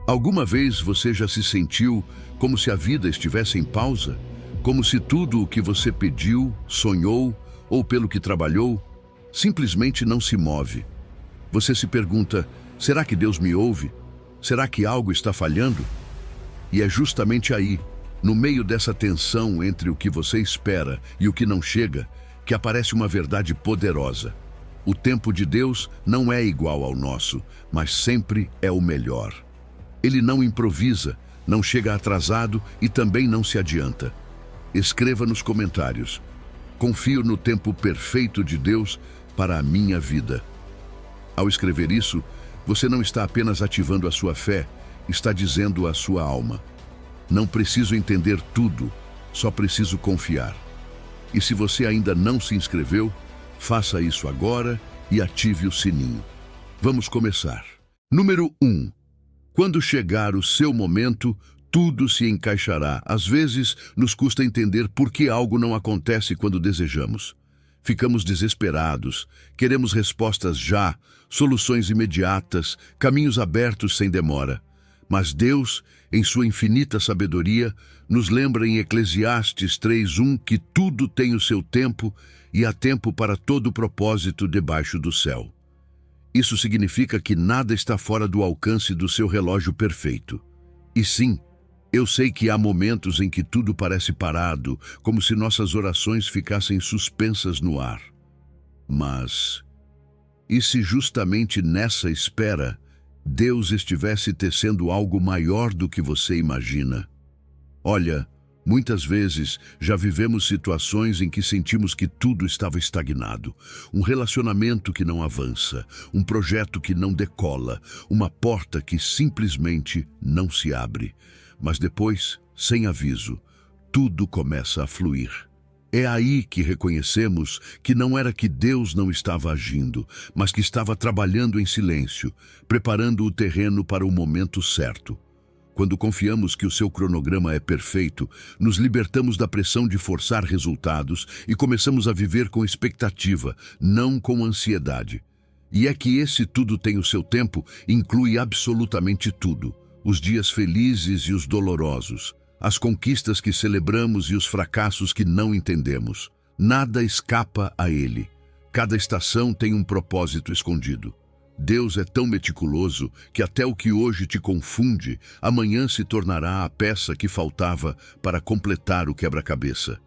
Alguma vez você já se sentiu como se a vida estivesse em pausa? Como se tudo o que você pediu, sonhou ou pelo que trabalhou, simplesmente não se move? Você se pergunta, será que Deus me ouve? Será que algo está falhando? E é justamente aí, no meio dessa tensão entre o que você espera e o que não chega, que aparece uma verdade poderosa. O tempo de Deus não é igual ao nosso, mas sempre é o melhor. Ele não improvisa, não chega atrasado e também não se adianta. Escreva nos comentários: confio no tempo perfeito de Deus para a minha vida. Ao escrever isso, você não está apenas ativando a sua fé, está dizendo à sua alma: não preciso entender tudo, só preciso confiar. E se você ainda não se inscreveu, faça isso agora e ative o sininho. Vamos começar. Número 1. Quando chegar o seu momento, tudo se encaixará. Às vezes, nos custa entender por que algo não acontece quando desejamos. Ficamos desesperados, queremos respostas já, soluções imediatas, caminhos abertos sem demora. Mas Deus, em sua infinita sabedoria, nos lembra em Eclesiastes 3:1 que tudo tem o seu tempo e há tempo para todo propósito debaixo do céu. Isso significa que nada está fora do alcance do seu relógio perfeito. E sim, eu sei que há momentos em que tudo parece parado, como se nossas orações ficassem suspensas no ar. Mas, e se justamente nessa espera, Deus estivesse tecendo algo maior do que você imagina? Olha, muitas vezes já vivemos situações em que sentimos que tudo estava estagnado. Um relacionamento que não avança, um projeto que não decola, uma porta que simplesmente não se abre. Mas depois, sem aviso, tudo começa a fluir. É aí que reconhecemos que não era que Deus não estava agindo, mas que estava trabalhando em silêncio, preparando o terreno para o momento certo. Quando confiamos que o seu cronograma é perfeito, nos libertamos da pressão de forçar resultados e começamos a viver com expectativa, não com ansiedade. E é que esse tudo tem o seu tempo, inclui absolutamente tudo. Os dias felizes e os dolorosos, as conquistas que celebramos e os fracassos que não entendemos. Nada escapa a ele. Cada estação tem um propósito escondido. Deus é tão meticuloso que até o que hoje te confunde, amanhã se tornará a peça que faltava para completar o quebra-cabeça.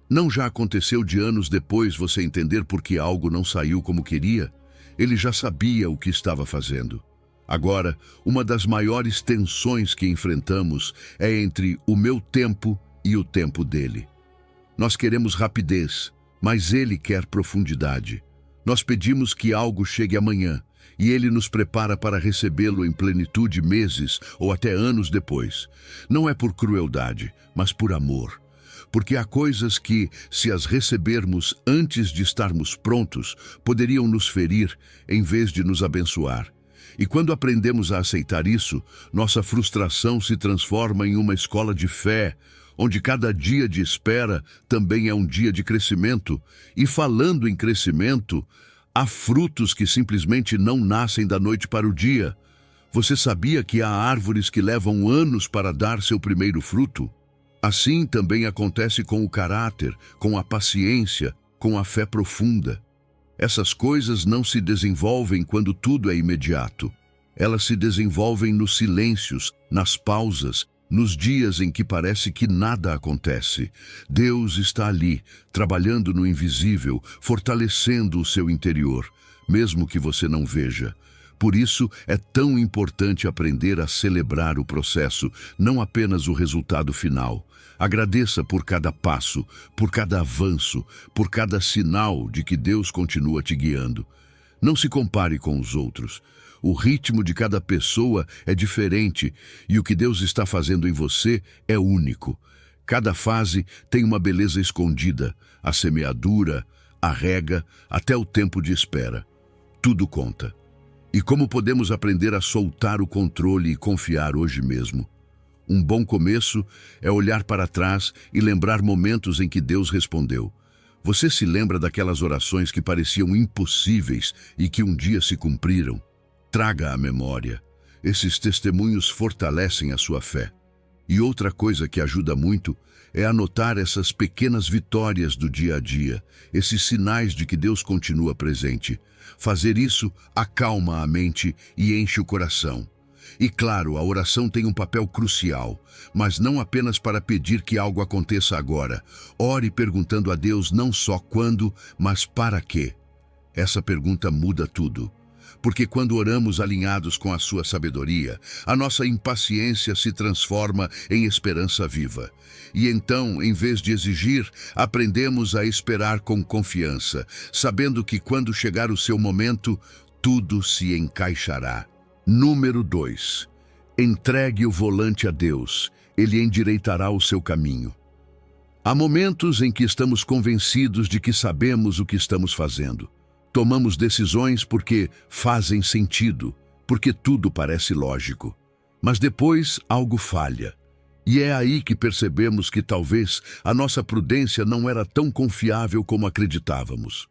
Não já aconteceu de anos depois você entender por que algo não saiu como queria? Ele já sabia o que estava fazendo. Agora, uma das maiores tensões que enfrentamos é entre o meu tempo e o tempo dele. Nós queremos rapidez, mas ele quer profundidade. Nós pedimos que algo chegue amanhã, e ele nos prepara para recebê-lo em plenitude meses ou até anos depois. Não é por crueldade, mas por amor. Porque há coisas que, se as recebermos antes de estarmos prontos, poderiam nos ferir em vez de nos abençoar. E quando aprendemos a aceitar isso, nossa frustração se transforma em uma escola de fé, onde cada dia de espera também é um dia de crescimento. E falando em crescimento, há frutos que simplesmente não nascem da noite para o dia. Você sabia que há árvores que levam anos para dar seu primeiro fruto? Assim também acontece com o caráter, com a paciência, com a fé profunda. Essas coisas não se desenvolvem quando tudo é imediato. Elas se desenvolvem nos silêncios, nas pausas, nos dias em que parece que nada acontece. Deus está ali, trabalhando no invisível, fortalecendo o seu interior, mesmo que você não veja. Por isso, é tão importante aprender a celebrar o processo, não apenas o resultado final. Agradeça por cada passo, por cada avanço, por cada sinal de que Deus continua te guiando. Não se compare com os outros. O ritmo de cada pessoa é diferente e o que Deus está fazendo em você é único. Cada fase tem uma beleza escondida, a semeadura, a rega, até o tempo de espera. Tudo conta. E como podemos aprender a soltar o controle e confiar hoje mesmo? Um bom começo é olhar para trás e lembrar momentos em que Deus respondeu. Você se lembra daquelas orações que pareciam impossíveis e que um dia se cumpriram? Traga à memória. Esses testemunhos fortalecem a sua fé. E outra coisa que ajuda muito é anotar essas pequenas vitórias do dia a dia, esses sinais de que Deus continua presente. Fazer isso acalma a mente e enche o coração. E claro, a oração tem um papel crucial, mas não apenas para pedir que algo aconteça agora. Ore perguntando a Deus não só quando, mas para quê. Essa pergunta muda tudo. Porque quando oramos alinhados com a sua sabedoria, a nossa impaciência se transforma em esperança viva. E então, em vez de exigir, aprendemos a esperar com confiança, sabendo que quando chegar o seu momento, tudo se encaixará. Número 2. Entregue o volante a Deus, Ele endireitará o seu caminho. Há momentos em que estamos convencidos de que sabemos o que estamos fazendo. Tomamos decisões porque fazem sentido, porque tudo parece lógico. Mas depois algo falha. E é aí que percebemos que talvez a nossa prudência não era tão confiável como acreditávamos.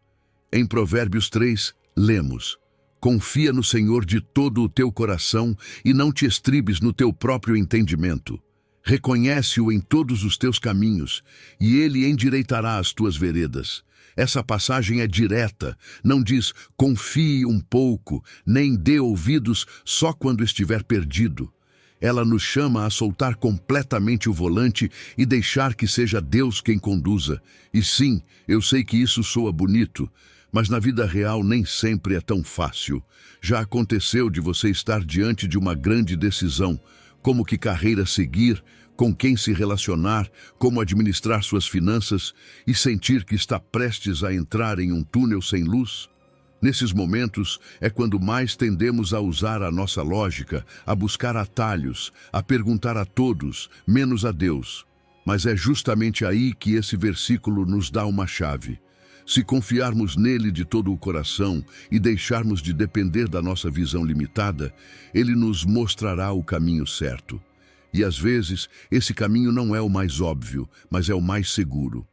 Em Provérbios 3, lemos: confia no Senhor de todo o teu coração e não te estribes no teu próprio entendimento. Reconhece-o em todos os teus caminhos, e ele endireitará as tuas veredas. Essa passagem é direta, não diz confie um pouco, nem dê ouvidos só quando estiver perdido. Ela nos chama a soltar completamente o volante e deixar que seja Deus quem conduza. E sim, eu sei que isso soa bonito, mas na vida real nem sempre é tão fácil. Já aconteceu de você estar diante de uma grande decisão, como que carreira seguir, com quem se relacionar, como administrar suas finanças e sentir que está prestes a entrar em um túnel sem luz? Nesses momentos é quando mais tendemos a usar a nossa lógica, a buscar atalhos, a perguntar a todos, menos a Deus. Mas é justamente aí que esse versículo nos dá uma chave. Se confiarmos nele de todo o coração e deixarmos de depender da nossa visão limitada, ele nos mostrará o caminho certo. E às vezes, esse caminho não é o mais óbvio, mas é o mais seguro.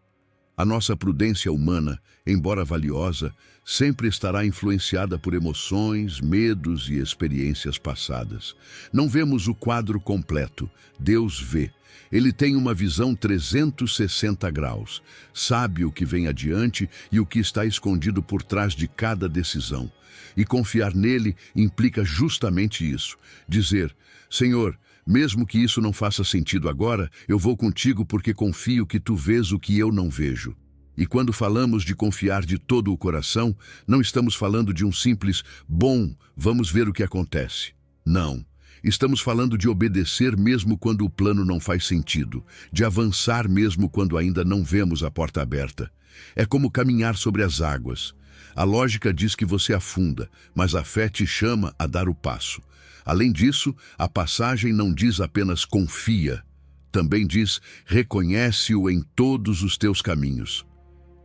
A nossa prudência humana, embora valiosa, sempre estará influenciada por emoções, medos e experiências passadas. Não vemos o quadro completo, Deus vê. Ele tem uma visão 360 graus, sabe o que vem adiante e o que está escondido por trás de cada decisão. E confiar nele implica justamente isso, dizer: Senhor, mesmo que isso não faça sentido agora, eu vou contigo porque confio que tu vês o que eu não vejo. E quando falamos de confiar de todo o coração, não estamos falando de um simples, bom, vamos ver o que acontece. Não. Estamos falando de obedecer mesmo quando o plano não faz sentido, de avançar mesmo quando ainda não vemos a porta aberta. É como caminhar sobre as águas. A lógica diz que você afunda, mas a fé te chama a dar o passo. Além disso, a passagem não diz apenas confia, também diz reconhece-o em todos os teus caminhos.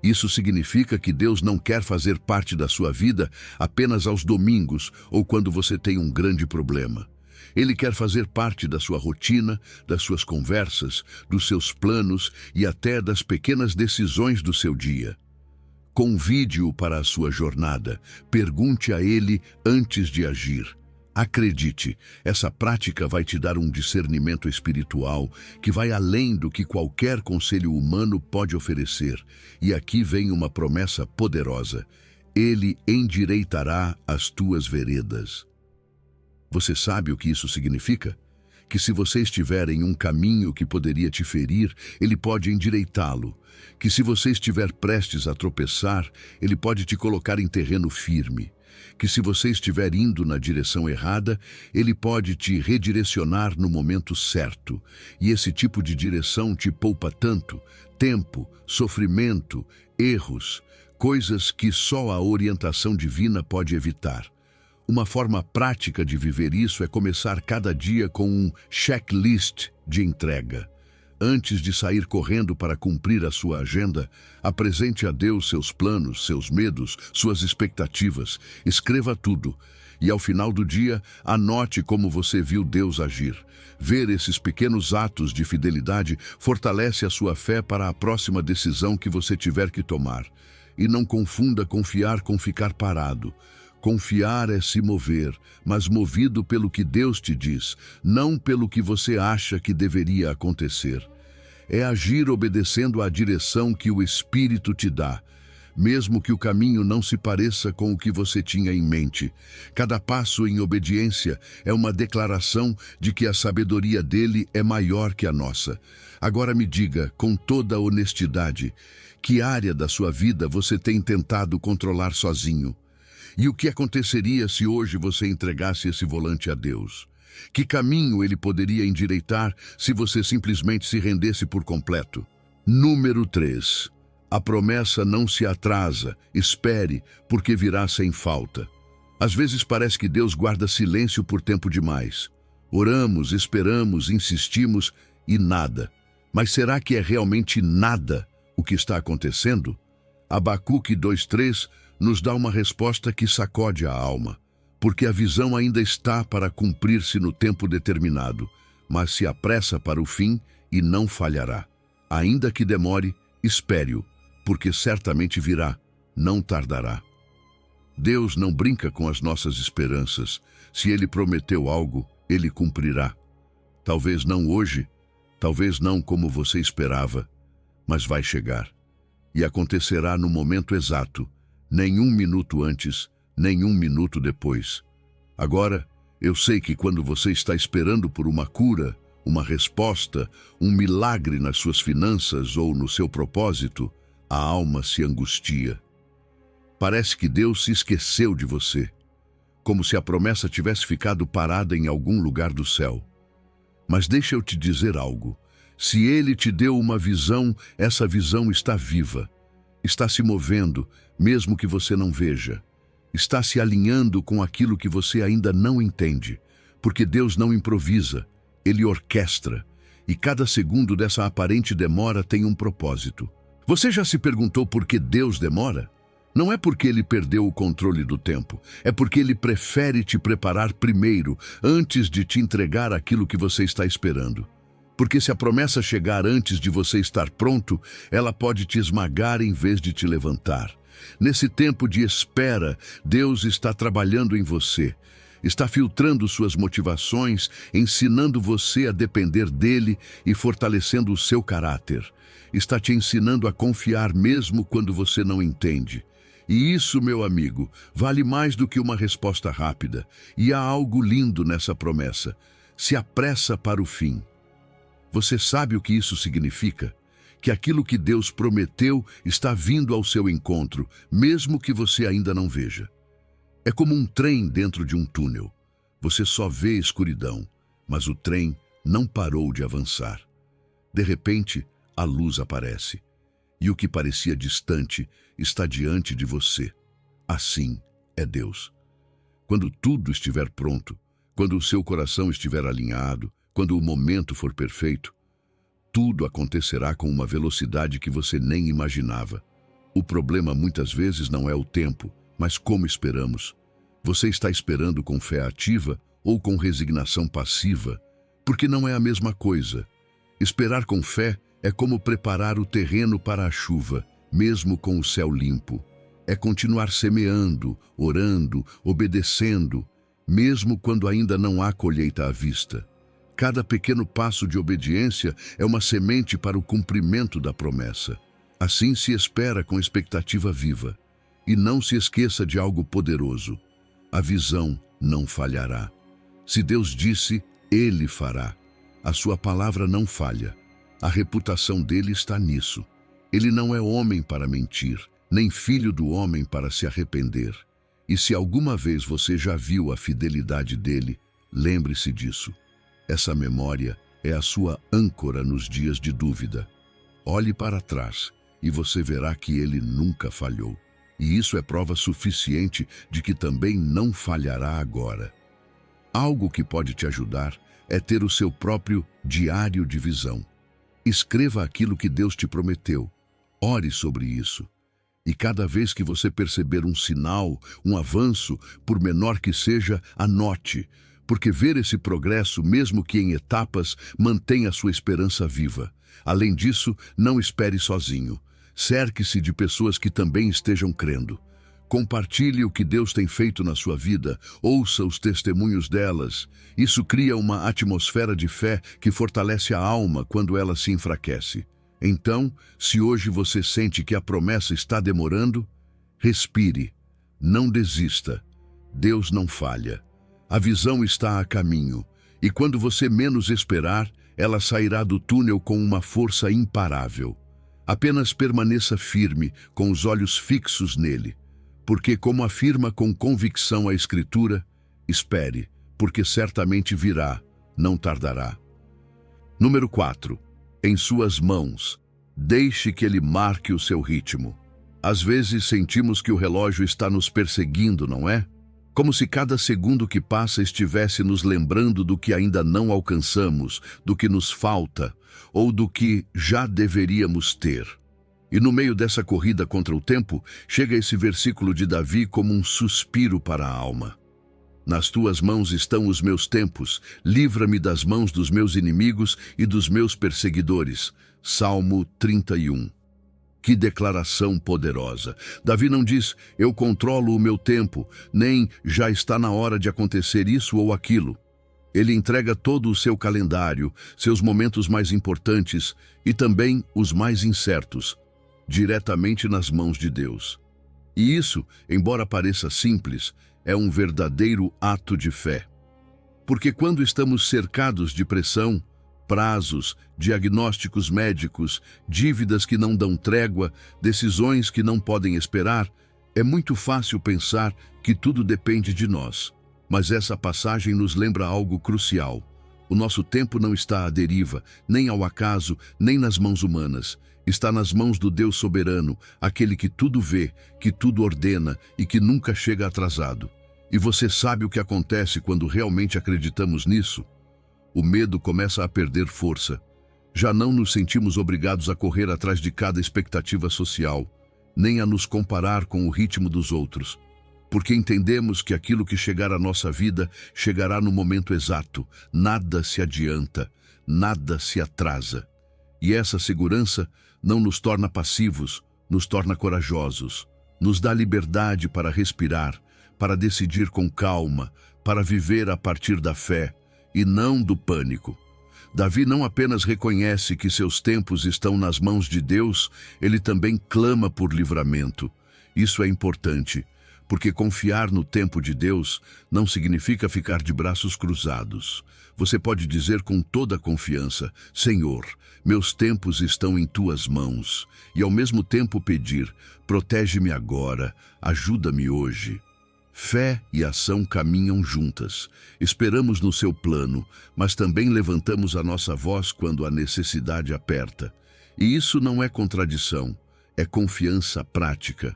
Isso significa que Deus não quer fazer parte da sua vida apenas aos domingos ou quando você tem um grande problema. Ele quer fazer parte da sua rotina, das suas conversas, dos seus planos e até das pequenas decisões do seu dia. Convide-o para a sua jornada, pergunte a ele antes de agir. Acredite, essa prática vai te dar um discernimento espiritual que vai além do que qualquer conselho humano pode oferecer. E aqui vem uma promessa poderosa: Ele endireitará as tuas veredas. Você sabe o que isso significa? Que se você estiver em um caminho que poderia te ferir, Ele pode endireitá-lo. Que se você estiver prestes a tropeçar, Ele pode te colocar em terreno firme. Que se você estiver indo na direção errada, Ele pode te redirecionar no momento certo. E esse tipo de direção te poupa tanto tempo, sofrimento, erros, coisas que só a orientação divina pode evitar. Uma forma prática de viver isso é começar cada dia com um checklist de entrega. Antes de sair correndo para cumprir a sua agenda, apresente a Deus seus planos, seus medos, suas expectativas. Escreva tudo. E ao final do dia, anote como você viu Deus agir. Ver esses pequenos atos de fidelidade fortalece a sua fé para a próxima decisão que você tiver que tomar. E não confunda confiar com ficar parado. Confiar é se mover, mas movido pelo que Deus te diz, não pelo que você acha que deveria acontecer. É agir obedecendo à direção que o Espírito te dá, mesmo que o caminho não se pareça com o que você tinha em mente. Cada passo em obediência é uma declaração de que a sabedoria dele é maior que a nossa. Agora me diga, com toda honestidade, que área da sua vida você tem tentado controlar sozinho? E o que aconteceria se hoje você entregasse esse volante a Deus? Que caminho ele poderia endireitar se você simplesmente se rendesse por completo? Número 3. A promessa não se atrasa, espere, porque virá sem falta. Às vezes parece que Deus guarda silêncio por tempo demais. Oramos, esperamos, insistimos e nada. Mas será que é realmente nada o que está acontecendo? Abacuque 2:3 nos dá uma resposta que sacode a alma, porque a visão ainda está para cumprir-se no tempo determinado, mas se apressa para o fim e não falhará. Ainda que demore, espere-o, porque certamente virá, não tardará. Deus não brinca com as nossas esperanças. Se Ele prometeu algo, Ele cumprirá. Talvez não hoje, talvez não como você esperava, mas vai chegar. E acontecerá no momento exato, nem um minuto antes, nem um minuto depois. Agora, eu sei que quando você está esperando por uma cura, uma resposta, um milagre nas suas finanças ou no seu propósito, a alma se angustia. Parece que Deus se esqueceu de você, como se a promessa tivesse ficado parada em algum lugar do céu. Mas deixa eu te dizer algo. Se Ele te deu uma visão, essa visão está viva. Está se movendo, mesmo que você não veja. Está se alinhando com aquilo que você ainda não entende. Porque Deus não improvisa, Ele orquestra. E cada segundo dessa aparente demora tem um propósito. Você já se perguntou por que Deus demora? Não é porque Ele perdeu o controle do tempo. É porque Ele prefere te preparar primeiro, antes de te entregar aquilo que você está esperando. Porque se a promessa chegar antes de você estar pronto, ela pode te esmagar em vez de te levantar. Nesse tempo de espera, Deus está trabalhando em você. Está filtrando suas motivações, ensinando você a depender dele e fortalecendo o seu caráter. Está te ensinando a confiar mesmo quando você não entende. E isso, meu amigo, vale mais do que uma resposta rápida. E há algo lindo nessa promessa. Se apressa para o fim. Você sabe o que isso significa? Que aquilo que Deus prometeu está vindo ao seu encontro, mesmo que você ainda não veja. É como um trem dentro de um túnel. Você só vê escuridão, mas o trem não parou de avançar. De repente, a luz aparece, e o que parecia distante está diante de você. Assim é Deus. Quando tudo estiver pronto, quando o seu coração estiver alinhado, quando o momento for perfeito, tudo acontecerá com uma velocidade que você nem imaginava. O problema muitas vezes não é o tempo, mas como esperamos. Você está esperando com fé ativa ou com resignação passiva? Porque não é a mesma coisa. Esperar com fé é como preparar o terreno para a chuva, mesmo com o céu limpo. É continuar semeando, orando, obedecendo, mesmo quando ainda não há colheita à vista. Cada pequeno passo de obediência é uma semente para o cumprimento da promessa. Assim se espera com expectativa viva. E não se esqueça de algo poderoso. A visão não falhará. Se Deus disse, Ele fará. A sua palavra não falha. A reputação dele está nisso. Ele não é homem para mentir, nem filho do homem para se arrepender. E se alguma vez você já viu a fidelidade dele, lembre-se disso. Essa memória é a sua âncora nos dias de dúvida. Olhe para trás e você verá que ele nunca falhou. E isso é prova suficiente de que também não falhará agora. Algo que pode te ajudar é ter o seu próprio diário de visão. Escreva aquilo que Deus te prometeu. Ore sobre isso. E cada vez que você perceber um sinal, um avanço, por menor que seja, anote. Porque ver esse progresso, mesmo que em etapas, mantém a sua esperança viva. Além disso, não espere sozinho. Cerque-se de pessoas que também estejam crendo. Compartilhe o que Deus tem feito na sua vida, ouça os testemunhos delas. Isso cria uma atmosfera de fé que fortalece a alma quando ela se enfraquece. Então, se hoje você sente que a promessa está demorando, respire, não desista. Deus não falha. A visão está a caminho, e quando você menos esperar, ela sairá do túnel com uma força imparável. Apenas permaneça firme, com os olhos fixos nele, porque, como afirma com convicção a Escritura, espere, porque certamente virá, não tardará. Número 4. Em suas mãos. Deixe que ele marque o seu ritmo. Às vezes sentimos que o relógio está nos perseguindo, não é? Como se cada segundo que passa estivesse nos lembrando do que ainda não alcançamos, do que nos falta, ou do que já deveríamos ter. E no meio dessa corrida contra o tempo, chega esse versículo de Davi como um suspiro para a alma. Nas tuas mãos estão os meus tempos, livra-me das mãos dos meus inimigos e dos meus perseguidores. Salmo 31. Que declaração poderosa! Davi não diz, eu controlo o meu tempo, nem já está na hora de acontecer isso ou aquilo. Ele entrega todo o seu calendário, seus momentos mais importantes e também os mais incertos, diretamente nas mãos de Deus. E isso, embora pareça simples, é um verdadeiro ato de fé. Porque quando estamos cercados de pressão, prazos, diagnósticos médicos, dívidas que não dão trégua, decisões que não podem esperar, é muito fácil pensar que tudo depende de nós. Mas essa passagem nos lembra algo crucial. O nosso tempo não está à deriva, nem ao acaso, nem nas mãos humanas. Está nas mãos do Deus soberano, aquele que tudo vê, que tudo ordena e que nunca chega atrasado. E você sabe o que acontece quando realmente acreditamos nisso? O medo começa a perder força. Já não nos sentimos obrigados a correr atrás de cada expectativa social, nem a nos comparar com o ritmo dos outros, porque entendemos que aquilo que chegar à nossa vida chegará no momento exato, nada se adianta, nada se atrasa. E essa segurança não nos torna passivos, nos torna corajosos, nos dá liberdade para respirar, para decidir com calma, para viver a partir da fé, e não do pânico. Davi não apenas reconhece que seus tempos estão nas mãos de Deus, ele também clama por livramento. Isso é importante, porque confiar no tempo de Deus não significa ficar de braços cruzados. Você pode dizer com toda a confiança, Senhor, meus tempos estão em tuas mãos, e ao mesmo tempo pedir, protege-me agora, ajuda-me hoje. Fé e ação caminham juntas. Esperamos no seu plano, mas também levantamos a nossa voz quando a necessidade aperta. E isso não é contradição, é confiança prática.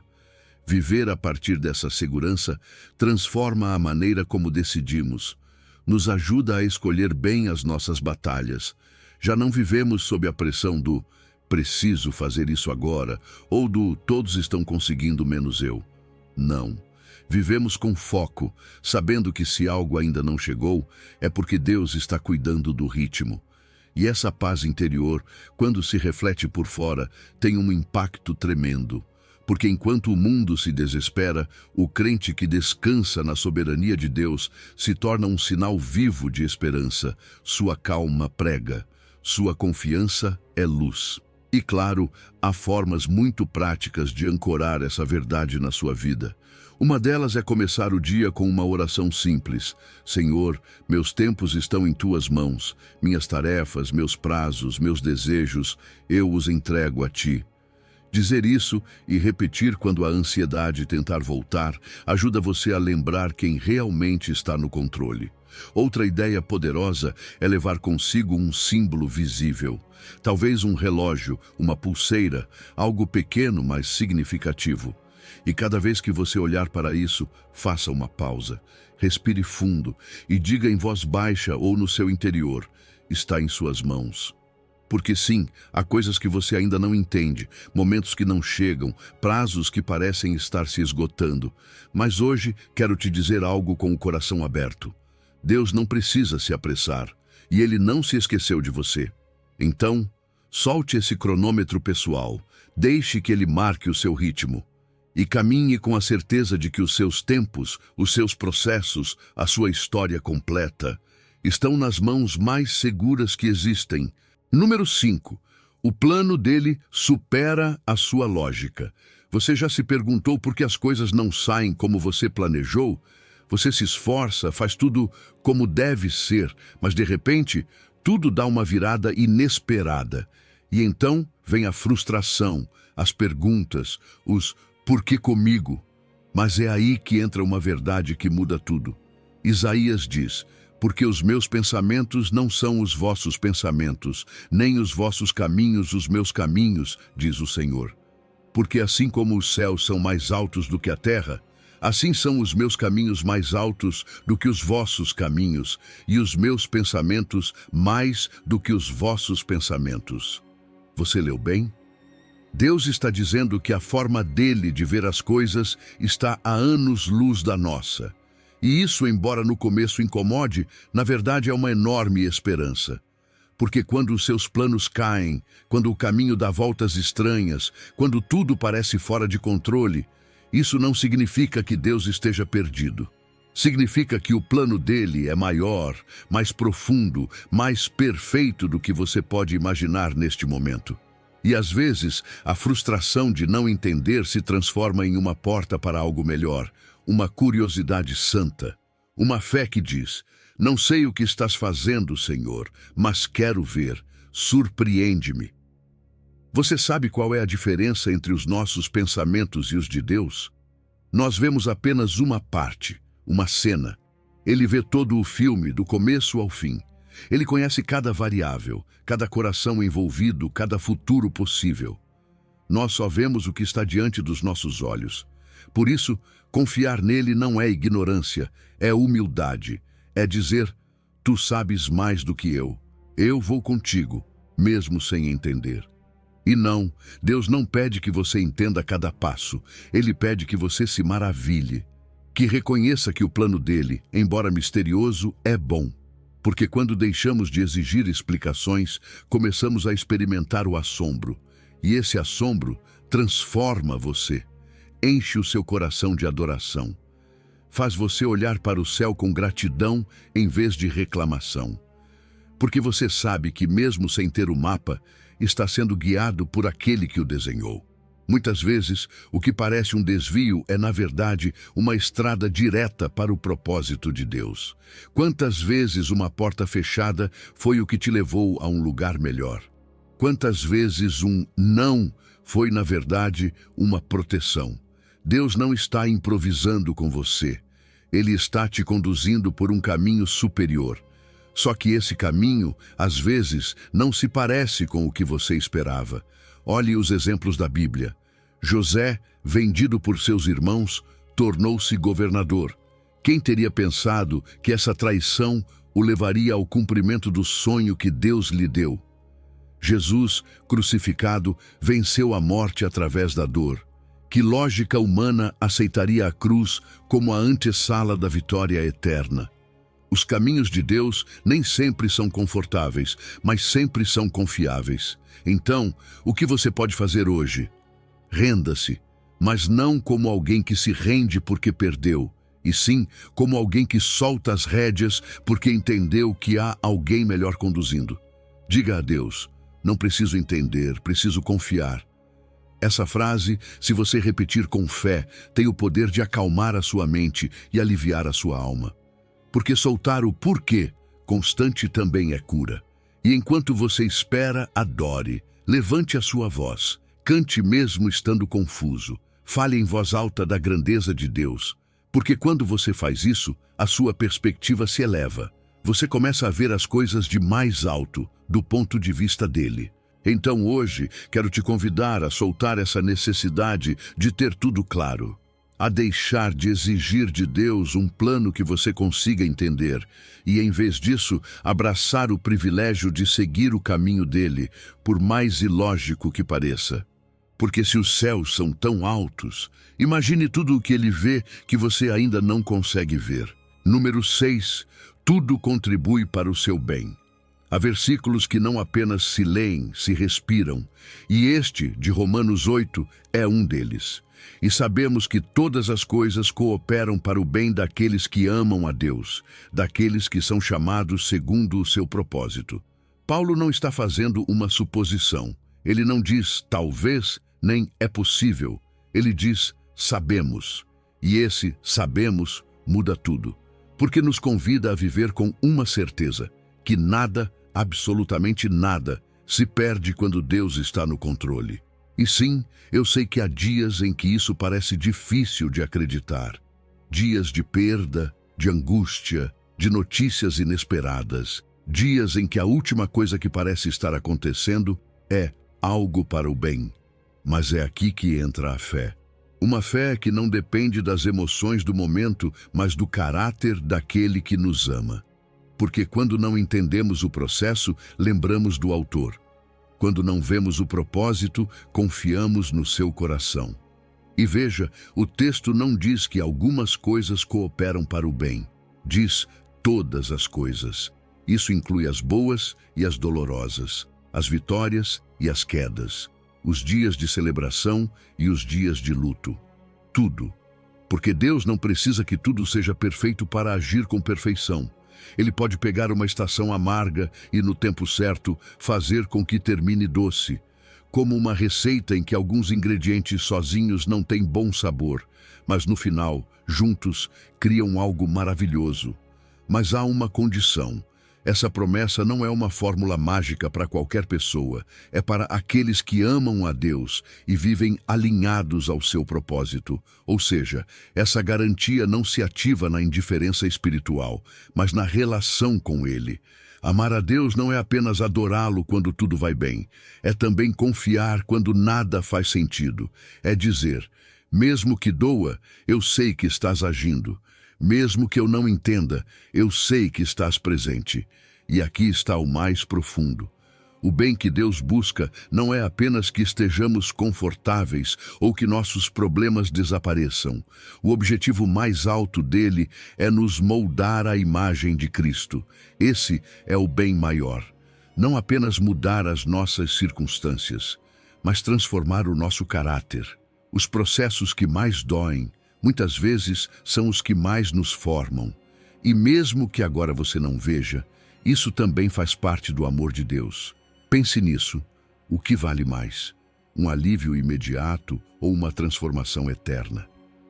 Viver a partir dessa segurança transforma a maneira como decidimos, nos ajuda a escolher bem as nossas batalhas. Já não vivemos sob a pressão do preciso fazer isso agora ou do todos estão conseguindo menos eu. Não. Vivemos com foco, sabendo que se algo ainda não chegou, é porque Deus está cuidando do ritmo. E essa paz interior, quando se reflete por fora, tem um impacto tremendo. Porque enquanto o mundo se desespera, o crente que descansa na soberania de Deus se torna um sinal vivo de esperança. Sua calma prega, sua confiança é luz. E claro, há formas muito práticas de ancorar essa verdade na sua vida. Uma delas é começar o dia com uma oração simples. Senhor, meus tempos estão em tuas mãos. Minhas tarefas, meus prazos, meus desejos, eu os entrego a ti. Dizer isso e repetir quando a ansiedade tentar voltar ajuda você a lembrar quem realmente está no controle. Outra ideia poderosa é levar consigo um símbolo visível. Talvez um relógio, uma pulseira, algo pequeno, mas significativo. E cada vez que você olhar para isso, faça uma pausa, respire fundo e diga em voz baixa ou no seu interior, está em suas mãos. Porque sim, há coisas que você ainda não entende, momentos que não chegam, prazos que parecem estar se esgotando. Mas hoje quero te dizer algo com o coração aberto. Deus não precisa se apressar, e Ele não se esqueceu de você. Então, solte esse cronômetro pessoal, deixe que Ele marque o seu ritmo. e caminhe com a certeza de que os seus tempos, os seus processos, a sua história completa, estão nas mãos mais seguras que existem. Número 5. O plano dele supera a sua lógica. Você já se perguntou por que as coisas não saem como você planejou? Você se esforça, faz tudo como deve ser, mas de repente, tudo dá uma virada inesperada. E então vem a frustração, as perguntas, os "por que comigo?". Mas é aí que entra uma verdade que muda tudo. Isaías diz: "Porque os meus pensamentos não são os vossos pensamentos, nem os vossos caminhos os meus caminhos, diz o Senhor. Porque assim como os céus são mais altos do que a terra, assim são os meus caminhos mais altos do que os vossos caminhos, e os meus pensamentos mais do que os vossos pensamentos." Você leu bem? Deus está dizendo que a forma dele de ver as coisas está a anos-luz da nossa. E isso, embora no começo incomode, na verdade é uma enorme esperança. Porque quando os seus planos caem, quando o caminho dá voltas estranhas, quando tudo parece fora de controle, isso não significa que Deus esteja perdido. Significa que o plano dele é maior, mais profundo, mais perfeito do que você pode imaginar neste momento. E às vezes, a frustração de não entender se transforma em uma porta para algo melhor, uma curiosidade santa, uma fé que diz: "Não sei o que estás fazendo, Senhor, mas quero ver, surpreende-me." Você sabe qual é a diferença entre os nossos pensamentos e os de Deus? Nós vemos apenas uma parte, uma cena. Ele vê todo o filme, do começo ao fim. Ele conhece cada variável, cada coração envolvido, cada futuro possível. Nós só vemos o que está diante dos nossos olhos. Por isso, confiar nele não é ignorância, é humildade. É dizer: "Tu sabes mais do que eu vou contigo, mesmo sem entender." E não, Deus não pede que você entenda cada passo. Ele pede que você se maravilhe, que reconheça que o plano dele, embora misterioso, é bom. Porque quando deixamos de exigir explicações, começamos a experimentar o assombro. E esse assombro transforma você, enche o seu coração de adoração. Faz você olhar para o céu com gratidão em vez de reclamação. Porque você sabe que mesmo sem ter o mapa, está sendo guiado por aquele que o desenhou. Muitas vezes, o que parece um desvio é, na verdade, uma estrada direta para o propósito de Deus. Quantas vezes uma porta fechada foi o que te levou a um lugar melhor? Quantas vezes um não foi, na verdade, uma proteção? Deus não está improvisando com você. Ele está te conduzindo por um caminho superior. Só que esse caminho, às vezes, não se parece com o que você esperava. Olhe os exemplos da Bíblia. José, vendido por seus irmãos, tornou-se governador. Quem teria pensado que essa traição o levaria ao cumprimento do sonho que Deus lhe deu? Jesus, crucificado, venceu a morte através da dor. Que lógica humana aceitaria a cruz como a antessala da vitória eterna? Os caminhos de Deus nem sempre são confortáveis, mas sempre são confiáveis. Então, o que você pode fazer hoje? Renda-se, mas não como alguém que se rende porque perdeu, e sim como alguém que solta as rédeas porque entendeu que há alguém melhor conduzindo. Diga a Deus: "Não preciso entender, preciso confiar." Essa frase, se você repetir com fé, tem o poder de acalmar a sua mente e aliviar a sua alma. Porque soltar o porquê constante também é cura. E enquanto você espera, adore, levante a sua voz, cante mesmo estando confuso, fale em voz alta da grandeza de Deus. Porque quando você faz isso, a sua perspectiva se eleva. Você começa a ver as coisas de mais alto, do ponto de vista dele. Então hoje, quero te convidar a soltar essa necessidade de ter tudo claro, a deixar de exigir de Deus um plano que você consiga entender e, em vez disso, abraçar o privilégio de seguir o caminho dele, por mais ilógico que pareça. Porque se os céus são tão altos, imagine tudo o que ele vê que você ainda não consegue ver. Número 6. Tudo contribui para o seu bem. Há versículos que não apenas se leem, se respiram, e este, de Romanos 8, é um deles. E sabemos que todas as coisas cooperam para o bem daqueles que amam a Deus, daqueles que são chamados segundo o seu propósito. Paulo não está fazendo uma suposição. Ele não diz talvez, nem é possível. Ele diz sabemos. E esse sabemos muda tudo, porque nos convida a viver com uma certeza, que nada, absolutamente nada, se perde quando Deus está no controle. E sim, eu sei que há dias em que isso parece difícil de acreditar. Dias de perda, de angústia, de notícias inesperadas. Dias em que a última coisa que parece estar acontecendo é algo para o bem. Mas é aqui que entra a fé. Uma fé que não depende das emoções do momento, mas do caráter daquele que nos ama. Porque quando não entendemos o processo, lembramos do autor. Quando não vemos o propósito, confiamos no seu coração. E veja, o texto não diz que algumas coisas cooperam para o bem. Diz todas as coisas. Isso inclui as boas e as dolorosas, as vitórias e as quedas, os dias de celebração e os dias de luto. Tudo. Porque Deus não precisa que tudo seja perfeito para agir com perfeição. Ele pode pegar uma estação amarga e, no tempo certo, fazer com que termine doce, como uma receita em que alguns ingredientes sozinhos não têm bom sabor, mas no final, juntos, criam algo maravilhoso. Mas há uma condição. Essa promessa não é uma fórmula mágica para qualquer pessoa, é para aqueles que amam a Deus e vivem alinhados ao seu propósito. Ou seja, essa garantia não se ativa na indiferença espiritual, mas na relação com Ele. Amar a Deus não é apenas adorá-lo quando tudo vai bem, é também confiar quando nada faz sentido. É dizer, mesmo que doa, eu sei que estás agindo. Mesmo que eu não entenda, eu sei que estás presente. E aqui está o mais profundo. O bem que Deus busca não é apenas que estejamos confortáveis ou que nossos problemas desapareçam. O objetivo mais alto dele é nos moldar à imagem de Cristo. Esse é o bem maior. Não apenas mudar as nossas circunstâncias, mas transformar o nosso caráter. Os processos que mais doem, muitas vezes, são os que mais nos formam. E mesmo que agora você não veja, isso também faz parte do amor de Deus. Pense nisso. O que vale mais? Um alívio imediato ou uma transformação eterna?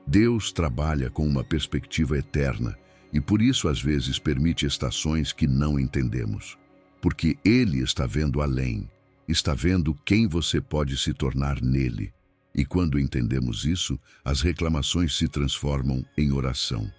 Deus trabalha com uma perspectiva eterna e por isso às vezes permite estações que não entendemos. Porque Ele está vendo além, está vendo quem você pode se tornar nele. E quando entendemos isso, as reclamações se transformam em oração.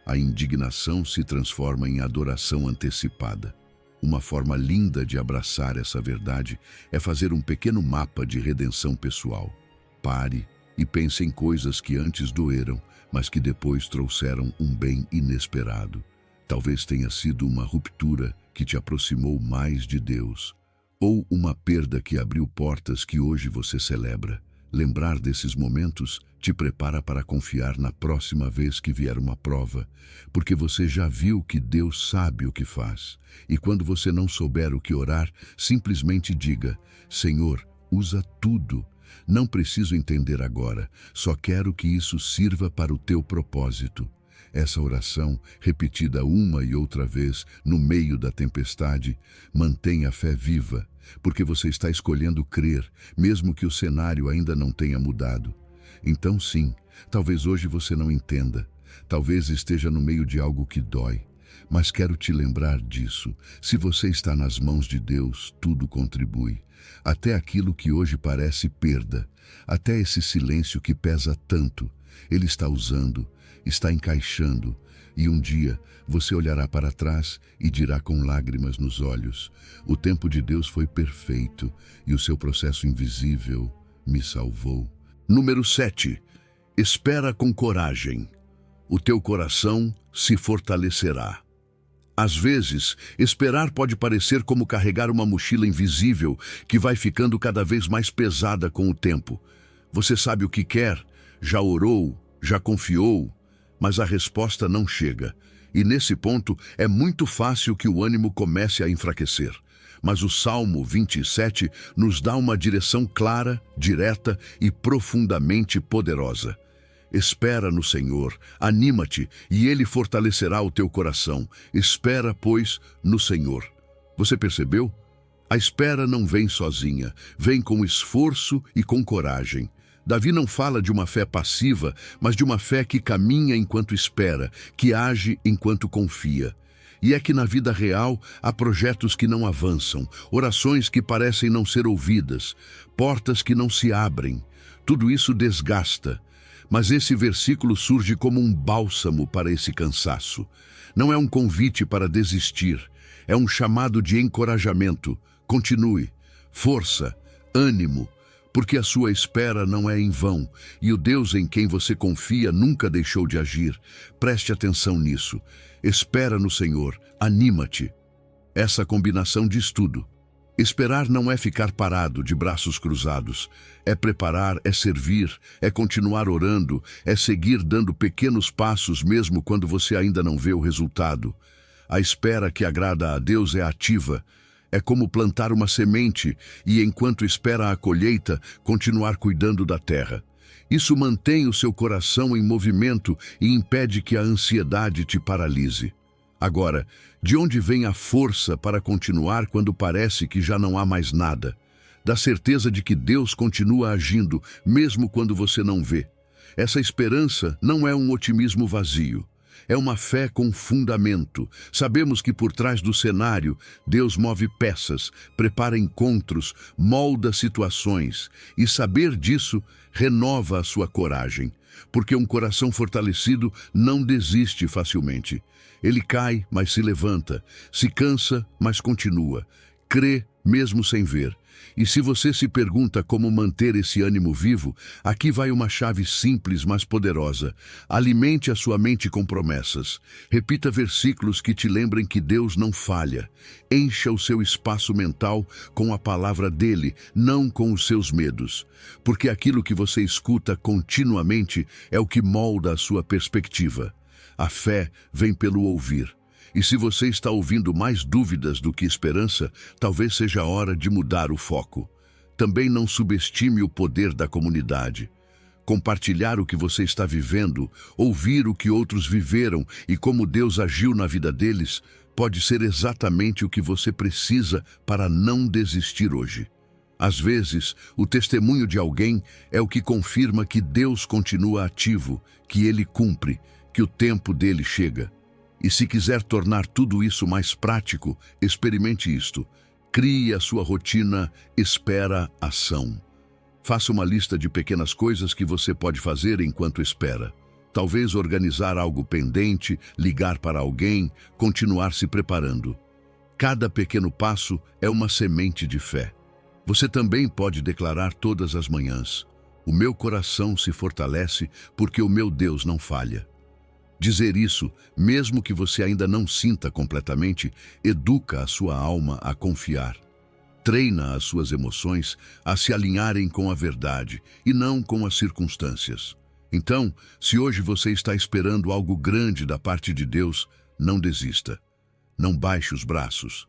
A indignação se transforma em adoração antecipada. Uma forma linda de abraçar essa verdade é fazer um pequeno mapa de redenção pessoal. Pare e pense em coisas que antes doeram, mas que depois trouxeram um bem inesperado. Talvez tenha sido uma ruptura que te aproximou mais de Deus, ou uma perda que abriu portas que hoje você celebra. Lembrar desses momentos te prepara para confiar na próxima vez que vier uma prova, porque você já viu que Deus sabe o que faz. E quando você não souber o que orar, simplesmente diga, Senhor, usa tudo. Não preciso entender agora, só quero que isso sirva para o teu propósito. Essa oração, repetida uma e outra vez no meio da tempestade, mantém a fé viva, porque você está escolhendo crer, mesmo que o cenário ainda não tenha mudado. Então sim, talvez hoje você não entenda, talvez esteja no meio de algo que dói, mas quero te lembrar disso. Se você está nas mãos de Deus, tudo contribui. Até aquilo que hoje parece perda, até esse silêncio que pesa tanto, Ele está usando, está encaixando, e um dia você olhará para trás e dirá com lágrimas nos olhos, o tempo de Deus foi perfeito e o seu processo invisível me salvou. Número 7. Espera com coragem. O teu coração se fortalecerá. Às vezes, esperar pode parecer como carregar uma mochila invisível que vai ficando cada vez mais pesada com o tempo. Você sabe o que quer, já orou, já confiou, mas a resposta não chega. E nesse ponto é muito fácil que o ânimo comece a enfraquecer. Mas o Salmo 27 nos dá uma direção clara, direta e profundamente poderosa. Espera no Senhor, anima-te, e Ele fortalecerá o teu coração. Espera, pois, no Senhor. Você percebeu? A espera não vem sozinha, vem com esforço e com coragem. Davi não fala de uma fé passiva, mas de uma fé que caminha enquanto espera, que age enquanto confia. E é que na vida real há projetos que não avançam, orações que parecem não ser ouvidas, portas que não se abrem. Tudo isso desgasta. Mas esse versículo surge como um bálsamo para esse cansaço. Não é um convite para desistir, é um chamado de encorajamento. Continue, força, ânimo, porque a sua espera não é em vão, e o Deus em quem você confia nunca deixou de agir. Preste atenção nisso. Espera no Senhor, anima-te. Essa combinação diz tudo. Esperar não é ficar parado de braços cruzados. É preparar, é servir, é continuar orando, é seguir dando pequenos passos mesmo quando você ainda não vê o resultado. A espera que agrada a Deus é ativa. É como plantar uma semente e, enquanto espera a colheita, continuar cuidando da terra. Isso mantém o seu coração em movimento e impede que a ansiedade te paralise. Agora, de onde vem a força para continuar quando parece que já não há mais nada? Da certeza de que Deus continua agindo, mesmo quando você não vê. Essa esperança não é um otimismo vazio. É uma fé com fundamento. Sabemos que por trás do cenário, Deus move peças, prepara encontros, molda situações. E saber disso renova a sua coragem. Porque um coração fortalecido não desiste facilmente. Ele cai, mas se levanta. Se cansa, mas continua. Crê, mesmo sem ver. E se você se pergunta como manter esse ânimo vivo, aqui vai uma chave simples, mas poderosa. Alimente a sua mente com promessas. Repita versículos que te lembrem que Deus não falha. Encha o seu espaço mental com a palavra dele, não com os seus medos. Porque aquilo que você escuta continuamente é o que molda a sua perspectiva. A fé vem pelo ouvir. E se você está ouvindo mais dúvidas do que esperança, talvez seja a hora de mudar o foco. Também não subestime o poder da comunidade. Compartilhar o que você está vivendo, ouvir o que outros viveram e como Deus agiu na vida deles, pode ser exatamente o que você precisa para não desistir hoje. Às vezes, o testemunho de alguém é o que confirma que Deus continua ativo, que Ele cumpre, que o tempo dele chega. E se quiser tornar tudo isso mais prático, experimente isto. Crie a sua rotina espera-ação. Faça uma lista de pequenas coisas que você pode fazer enquanto espera. Talvez organizar algo pendente, ligar para alguém, continuar se preparando. Cada pequeno passo é uma semente de fé. Você também pode declarar todas as manhãs: o meu coração se fortalece porque o meu Deus não falha. Dizer isso, mesmo que você ainda não sinta completamente, educa a sua alma a confiar. Treina as suas emoções a se alinharem com a verdade e não com as circunstâncias. Então, se hoje você está esperando algo grande da parte de Deus, não desista. Não baixe os braços.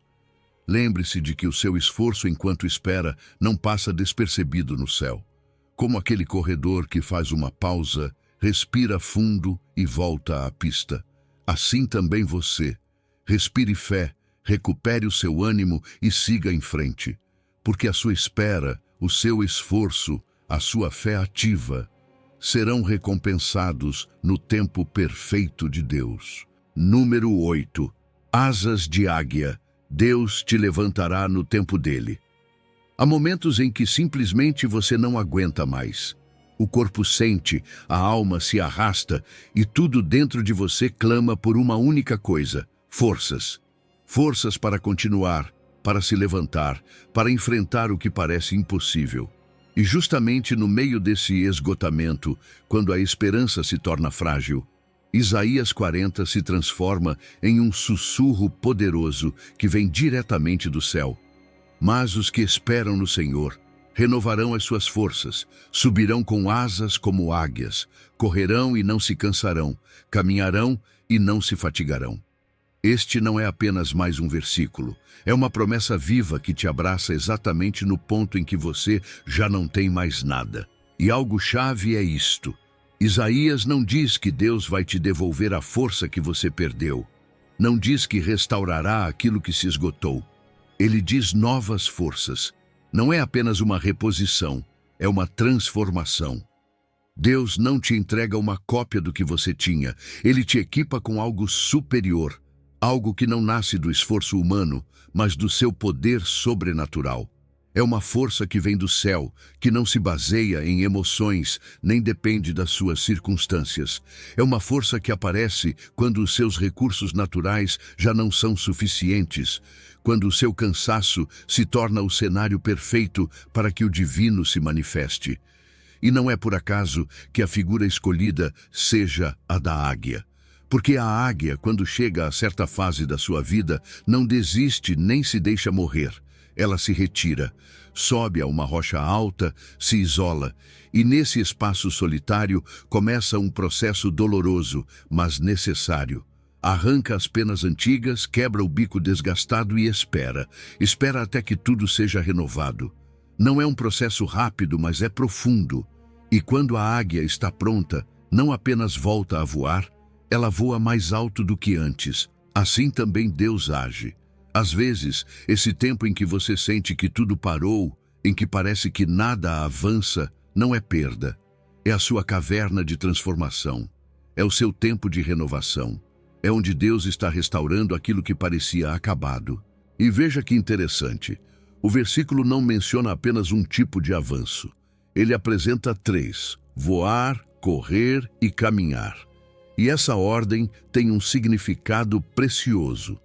Lembre-se de que o seu esforço enquanto espera não passa despercebido no céu. Como aquele corredor que faz uma pausa, respira fundo e volta à pista. Assim também você. Respire fé, recupere o seu ânimo e siga em frente. Porque a sua espera, o seu esforço, a sua fé ativa, serão recompensados no tempo perfeito de Deus. Número 8. Asas de águia. Deus te levantará no tempo dele. Há momentos em que simplesmente você não aguenta mais. O corpo sente, a alma se arrasta e tudo dentro de você clama por uma única coisa: forças. Forças para continuar, para se levantar, para enfrentar o que parece impossível. E justamente no meio desse esgotamento, quando a esperança se torna frágil, Isaías 40 se transforma em um sussurro poderoso que vem diretamente do céu. Mas os que esperam no Senhor renovarão as suas forças, subirão com asas como águias, correrão e não se cansarão, caminharão e não se fatigarão. Este não é apenas mais um versículo, é uma promessa viva que te abraça exatamente no ponto em que você já não tem mais nada. E algo chave é isto: Isaías não diz que Deus vai te devolver a força que você perdeu. Não diz que restaurará aquilo que se esgotou. Ele diz novas forças. Não é apenas uma reposição, é uma transformação. Deus não te entrega uma cópia do que você tinha, Ele te equipa com algo superior, algo que não nasce do esforço humano, mas do seu poder sobrenatural. É uma força que vem do céu, que não se baseia em emoções, nem depende das suas circunstâncias. É uma força que aparece quando os seus recursos naturais já não são suficientes, quando o seu cansaço se torna o cenário perfeito para que o divino se manifeste. E não é por acaso que a figura escolhida seja a da águia. Porque a águia, quando chega a certa fase da sua vida, não desiste nem se deixa morrer. Ela se retira, sobe a uma rocha alta, se isola, e nesse espaço solitário começa um processo doloroso, mas necessário. Arranca as penas antigas, quebra o bico desgastado e espera. Espera até que tudo seja renovado. Não é um processo rápido, mas é profundo. E quando a águia está pronta, não apenas volta a voar, ela voa mais alto do que antes. Assim também Deus age. Às vezes, esse tempo em que você sente que tudo parou, em que parece que nada avança, não é perda. É a sua caverna de transformação. É o seu tempo de renovação. É onde Deus está restaurando aquilo que parecia acabado. E veja que interessante. O versículo não menciona apenas um tipo de avanço. Ele apresenta 3: voar, correr e caminhar. E essa ordem tem um significado precioso.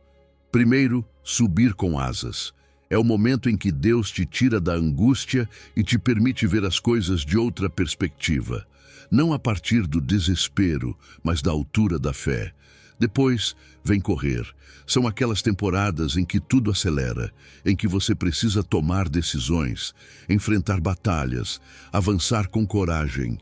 Primeiro, subir com asas. É o momento em que Deus te tira da angústia e te permite ver as coisas de outra perspectiva. Não a partir do desespero, mas da altura da fé. Depois, vem correr. São aquelas temporadas em que tudo acelera, em que você precisa tomar decisões, enfrentar batalhas, avançar com coragem.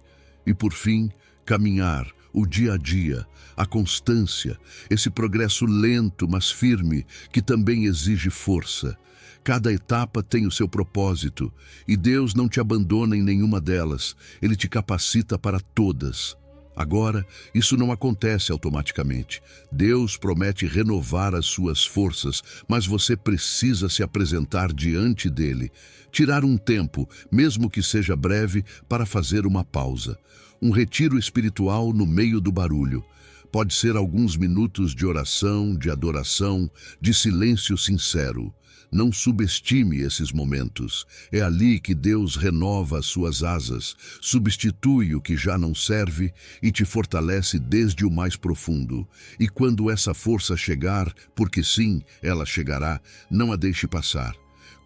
E por fim, caminhar. O dia a dia, a constância, esse progresso lento, mas firme, que também exige força. Cada etapa tem o seu propósito, e Deus não te abandona em nenhuma delas. Ele te capacita para todas. Agora, isso não acontece automaticamente. Deus promete renovar as suas forças, mas você precisa se apresentar diante dele. Tirar um tempo, mesmo que seja breve, para fazer uma pausa. Um retiro espiritual no meio do barulho. Pode ser alguns minutos de oração, de adoração, de silêncio sincero. Não subestime esses momentos. É ali que Deus renova as suas asas, substitui o que já não serve e te fortalece desde o mais profundo. E quando essa força chegar, porque sim, ela chegará, não a deixe passar.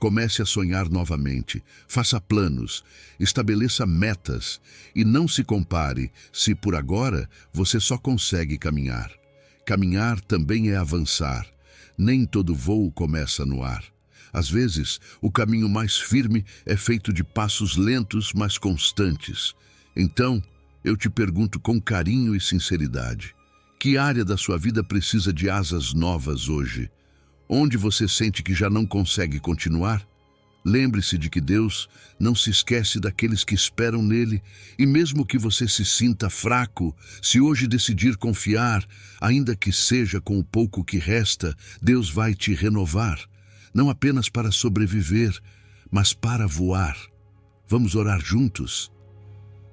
Comece a sonhar novamente, faça planos, estabeleça metas e não se compare se por agora você só consegue caminhar. Caminhar também é avançar. Nem todo voo começa no ar. Às vezes, o caminho mais firme é feito de passos lentos, mas constantes. Então, eu te pergunto com carinho e sinceridade: que área da sua vida precisa de asas novas hoje? Onde você sente que já não consegue continuar? Lembre-se de que Deus não se esquece daqueles que esperam nele, e mesmo que você se sinta fraco, se hoje decidir confiar, ainda que seja com o pouco que resta, Deus vai te renovar, não apenas para sobreviver, mas para voar. Vamos orar juntos?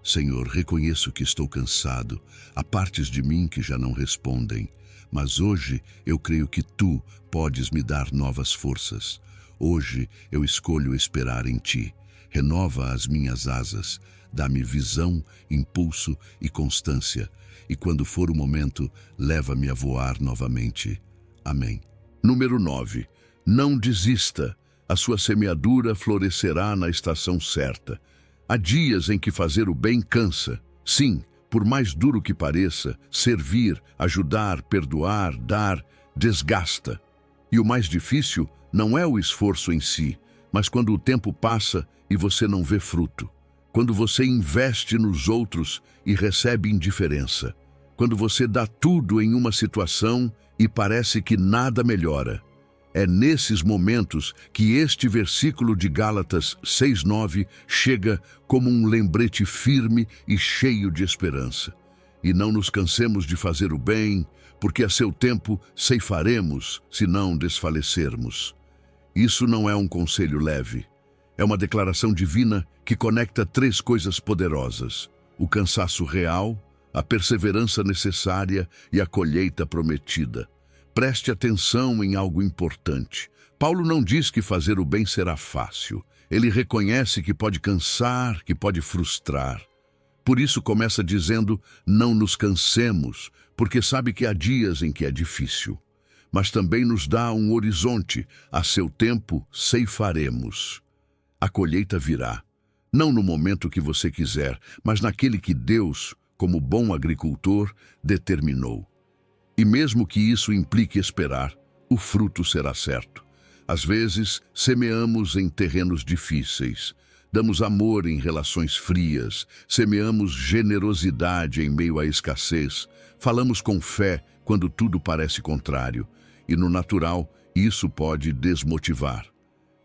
Senhor, reconheço que estou cansado, há partes de mim que já não respondem, mas hoje eu creio que Tu podes me dar novas forças. Hoje eu escolho esperar em Ti. Renova as minhas asas, dá-me visão, impulso e constância, e quando for o momento, leva-me a voar novamente. Amém. Número 9. Não desista. A sua semeadura florescerá na estação certa. Há dias em que fazer o bem cansa. Sim, por mais duro que pareça, servir, ajudar, perdoar, dar, desgasta. E o mais difícil não é o esforço em si, mas quando o tempo passa e você não vê fruto. Quando você investe nos outros e recebe indiferença. quando você dá tudo em uma situação e parece que nada melhora. É nesses momentos que este versículo de Gálatas 6:9 chega como um lembrete firme e cheio de esperança. E não nos cansemos de fazer o bem, porque a seu tempo ceifaremos, se não desfalecermos. Isso não é um conselho leve. É uma declaração divina que conecta três coisas poderosas: o cansaço real, a perseverança necessária e a colheita prometida. Preste atenção em algo importante. Paulo não diz que fazer o bem será fácil. Ele reconhece que pode cansar, que pode frustrar. Por isso começa dizendo: não nos cansemos, porque sabe que há dias em que é difícil. Mas também nos dá um horizonte: a seu tempo ceifaremos. A colheita virá, não no momento que você quiser, mas naquele que Deus, como bom agricultor, determinou. E mesmo que isso implique esperar, o fruto será certo. Às vezes, semeamos em terrenos difíceis, damos amor em relações frias, semeamos generosidade em meio à escassez, falamos com fé quando tudo parece contrário, e no natural, isso pode desmotivar.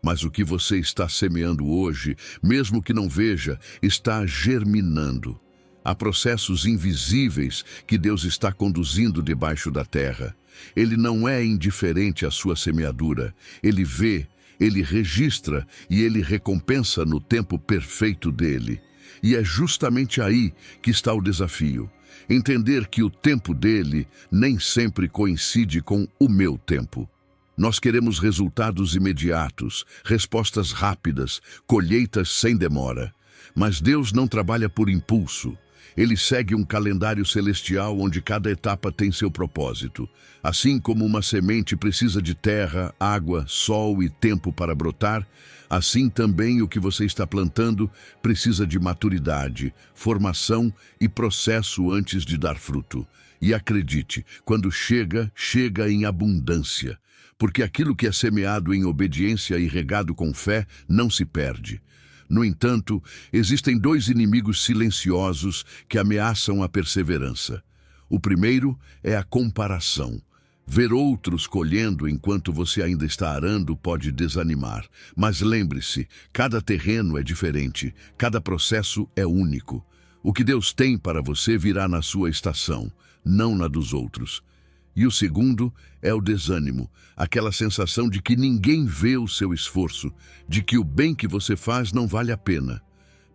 Mas o que você está semeando hoje, mesmo que não veja, está germinando. Há processos invisíveis que Deus está conduzindo debaixo da terra. Ele não é indiferente à sua semeadura. Ele vê, ele registra e ele recompensa no tempo perfeito dele. E é justamente aí que está o desafio. Entender que o tempo dele nem sempre coincide com o meu tempo. Nós queremos resultados imediatos, respostas rápidas, colheitas sem demora. Mas Deus não trabalha por impulso. Ele segue um calendário celestial onde cada etapa tem seu propósito. Assim como uma semente precisa de terra, água, sol e tempo para brotar, assim também o que você está plantando precisa de maturidade, formação e processo antes de dar fruto. E acredite, quando chega, chega em abundância. Porque aquilo que é semeado em obediência e regado com fé não se perde. No entanto, existem dois inimigos silenciosos que ameaçam a perseverança. O primeiro é a comparação. Ver outros colhendo enquanto você ainda está arando pode desanimar. Mas lembre-se, cada terreno é diferente, cada processo é único. O que Deus tem para você virá na sua estação, não na dos outros. E o segundo é o desânimo, aquela sensação de que ninguém vê o seu esforço, de que o bem que você faz não vale a pena.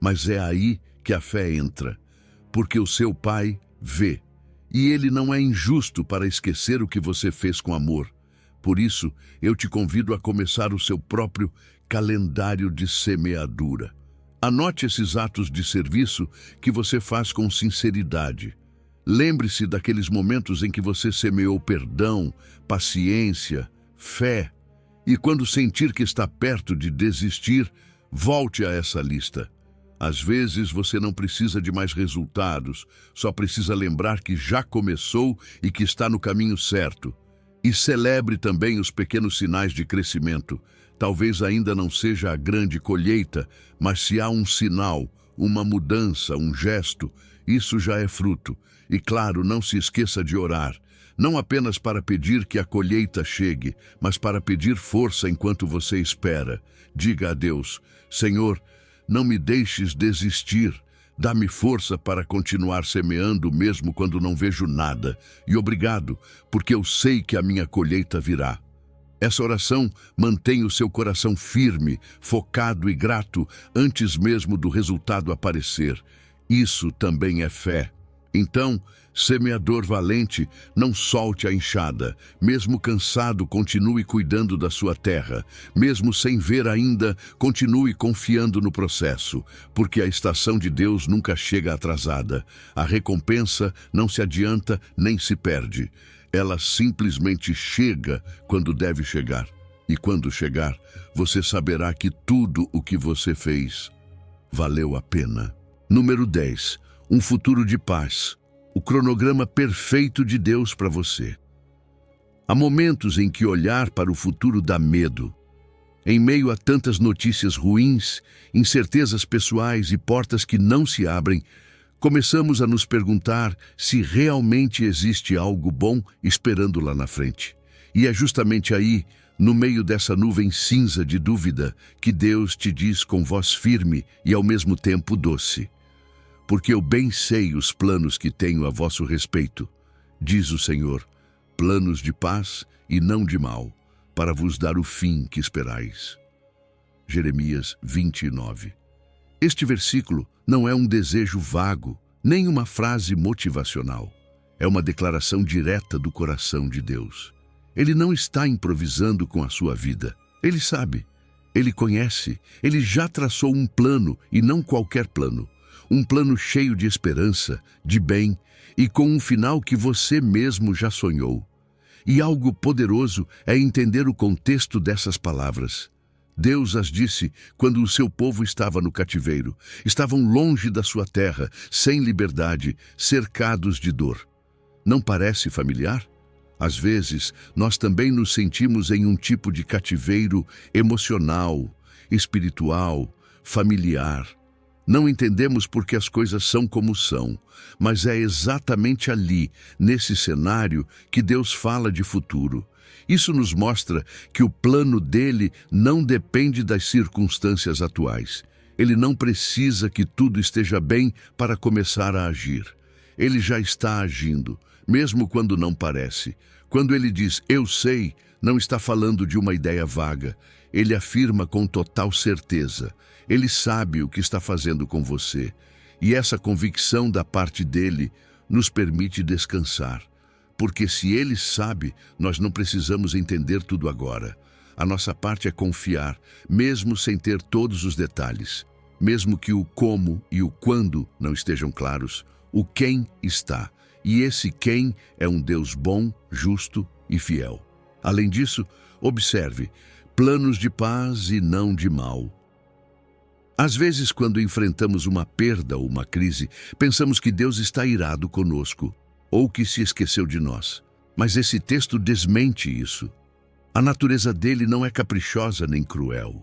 Mas é aí que a fé entra, porque o seu Pai vê, e Ele não é injusto para esquecer o que você fez com amor. Por isso, eu te convido a começar o seu próprio calendário de semeadura. Anote esses atos de serviço que você faz com sinceridade. Lembre-se daqueles momentos em que você semeou perdão, paciência, fé. E quando sentir que está perto de desistir, volte a essa lista. Às vezes você não precisa de mais resultados, só precisa lembrar que já começou e que está no caminho certo. E celebre também os pequenos sinais de crescimento. Talvez ainda não seja a grande colheita, mas se há um sinal, uma mudança, um gesto, isso já é fruto. E claro, não se esqueça de orar, não apenas para pedir que a colheita chegue, mas para pedir força enquanto você espera. Diga a Deus: Senhor, não me deixes desistir, dá-me força para continuar semeando mesmo quando não vejo nada. E obrigado, porque eu sei que a minha colheita virá. Essa oração mantém o seu coração firme, focado e grato antes mesmo do resultado aparecer. Isso também é fé. Então, semeador valente, não solte a enxada. Mesmo cansado, continue cuidando da sua terra. Mesmo sem ver ainda, continue confiando no processo, porque a estação de Deus nunca chega atrasada. A recompensa não se adianta nem se perde. Ela simplesmente chega quando deve chegar. E quando chegar, você saberá que tudo o que você fez valeu a pena. Número 10. Um futuro de paz. O cronograma perfeito de Deus para você. Há momentos em que olhar para o futuro dá medo. Em meio a tantas notícias ruins, incertezas pessoais e portas que não se abrem, Começamos a nos perguntar se realmente existe algo bom esperando lá na frente. E é justamente aí, no meio dessa nuvem cinza de dúvida, que Deus te diz com voz firme e ao mesmo tempo doce: porque eu bem sei os planos que tenho a vosso respeito, diz o Senhor, planos de paz e não de mal, para vos dar o fim que esperais. Jeremias 29. Este versículo não é um desejo vago, nem uma frase motivacional. É uma declaração direta do coração de Deus. Ele não está improvisando com a sua vida. Ele sabe, ele conhece, ele já traçou um plano e não qualquer plano. Um plano cheio de esperança, de bem e com um final que você mesmo já sonhou. E algo poderoso é entender o contexto dessas palavras. Deus as disse quando o seu povo estava no cativeiro. Estavam longe da sua terra, sem liberdade, cercados de dor. Não parece familiar? Às vezes, nós também nos sentimos em um tipo de cativeiro emocional, espiritual, familiar. Não entendemos por que as coisas são como são, mas é exatamente ali, nesse cenário, que Deus fala de futuro. Isso nos mostra que o plano dele não depende das circunstâncias atuais. Ele não precisa que tudo esteja bem para começar a agir. Ele já está agindo, mesmo quando não parece. Quando ele diz, eu sei, não está falando de uma ideia vaga. Ele afirma com total certeza. Ele sabe o que está fazendo com você. E essa convicção da parte dele nos permite descansar. Porque se ele sabe, nós não precisamos entender tudo agora. A nossa parte é confiar, mesmo sem ter todos os detalhes. Mesmo que o como e o quando não estejam claros, o quem está. E esse quem é um Deus bom, justo e fiel. Além disso, observe, planos de paz e não de mal. Às vezes, quando enfrentamos uma perda ou uma crise, pensamos que Deus está irado conosco, ou que se esqueceu de nós. Mas esse texto desmente isso. A natureza dele não é caprichosa nem cruel.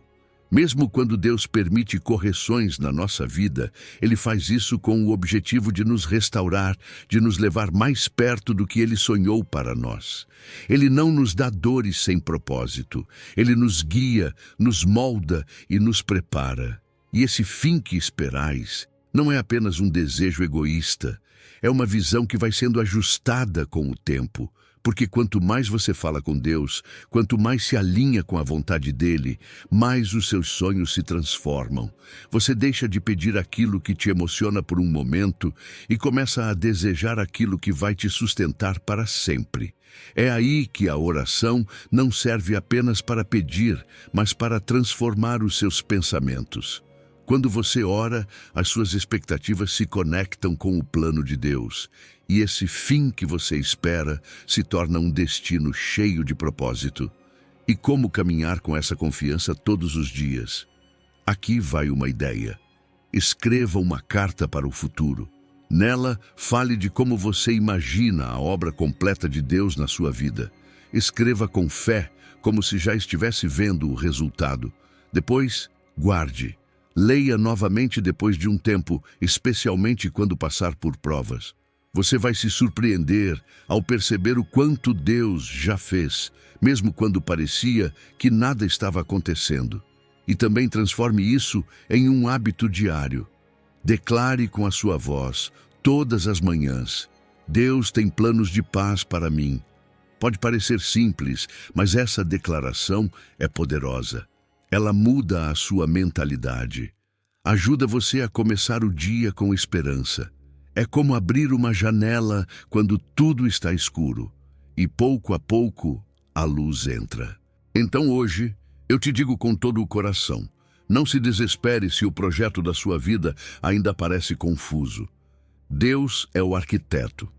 Mesmo quando Deus permite correções na nossa vida, ele faz isso com o objetivo de nos restaurar, de nos levar mais perto do que ele sonhou para nós. Ele não nos dá dores sem propósito. Ele nos guia, nos molda e nos prepara. E esse fim que esperais não é apenas um desejo egoísta. É uma visão que vai sendo ajustada com o tempo. Porque quanto mais você fala com Deus, quanto mais se alinha com a vontade dele, mais os seus sonhos se transformam. Você deixa de pedir aquilo que te emociona por um momento e começa a desejar aquilo que vai te sustentar para sempre. É aí que a oração não serve apenas para pedir, mas para transformar os seus pensamentos. Quando você ora, as suas expectativas se conectam com o plano de Deus. E esse fim que você espera se torna um destino cheio de propósito. E como caminhar com essa confiança todos os dias? Aqui vai uma ideia. Escreva uma carta para o futuro. Nela, fale de como você imagina a obra completa de Deus na sua vida. Escreva com fé, como se já estivesse vendo o resultado. Depois, guarde. Leia novamente depois de um tempo, especialmente quando passar por provas. Você vai se surpreender ao perceber o quanto Deus já fez, mesmo quando parecia que nada estava acontecendo. E também transforme isso em um hábito diário. Declare com a sua voz, todas as manhãs, Deus tem planos de paz para mim. Pode parecer simples, mas essa declaração é poderosa. Ela muda a sua mentalidade. Ajuda você a começar o dia com esperança. É como abrir uma janela quando tudo está escuro. E pouco a pouco, a luz entra. Então hoje, eu te digo com todo o coração, não se desespere se o projeto da sua vida ainda parece confuso. Deus é o arquiteto.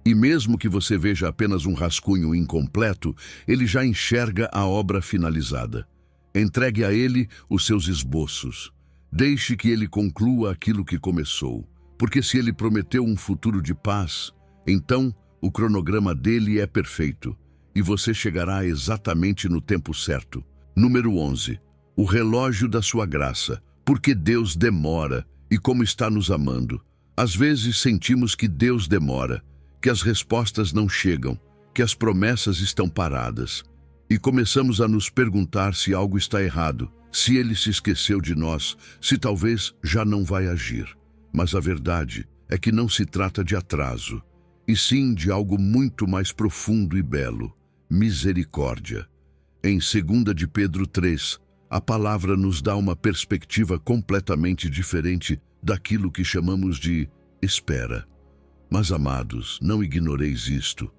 E mesmo que você veja apenas um rascunho incompleto, ele já enxerga a obra finalizada. Entregue a ele os seus esboços. Deixe que ele conclua aquilo que começou. Porque se ele prometeu um futuro de paz, então o cronograma dele é perfeito. E você chegará exatamente no tempo certo. Número 11. O relógio da sua graça. Porque Deus demora e como está nos amando. Às vezes sentimos que Deus demora, que as respostas não chegam, que as promessas estão paradas. E começamos a nos perguntar se algo está errado, se Ele se esqueceu de nós, se talvez já não vai agir. Mas a verdade é que não se trata de atraso, e sim de algo muito mais profundo e belo: misericórdia. Em 2 de Pedro 3, a palavra nos dá uma perspectiva completamente diferente daquilo que chamamos de espera. Mas, amados, não ignoreis isto,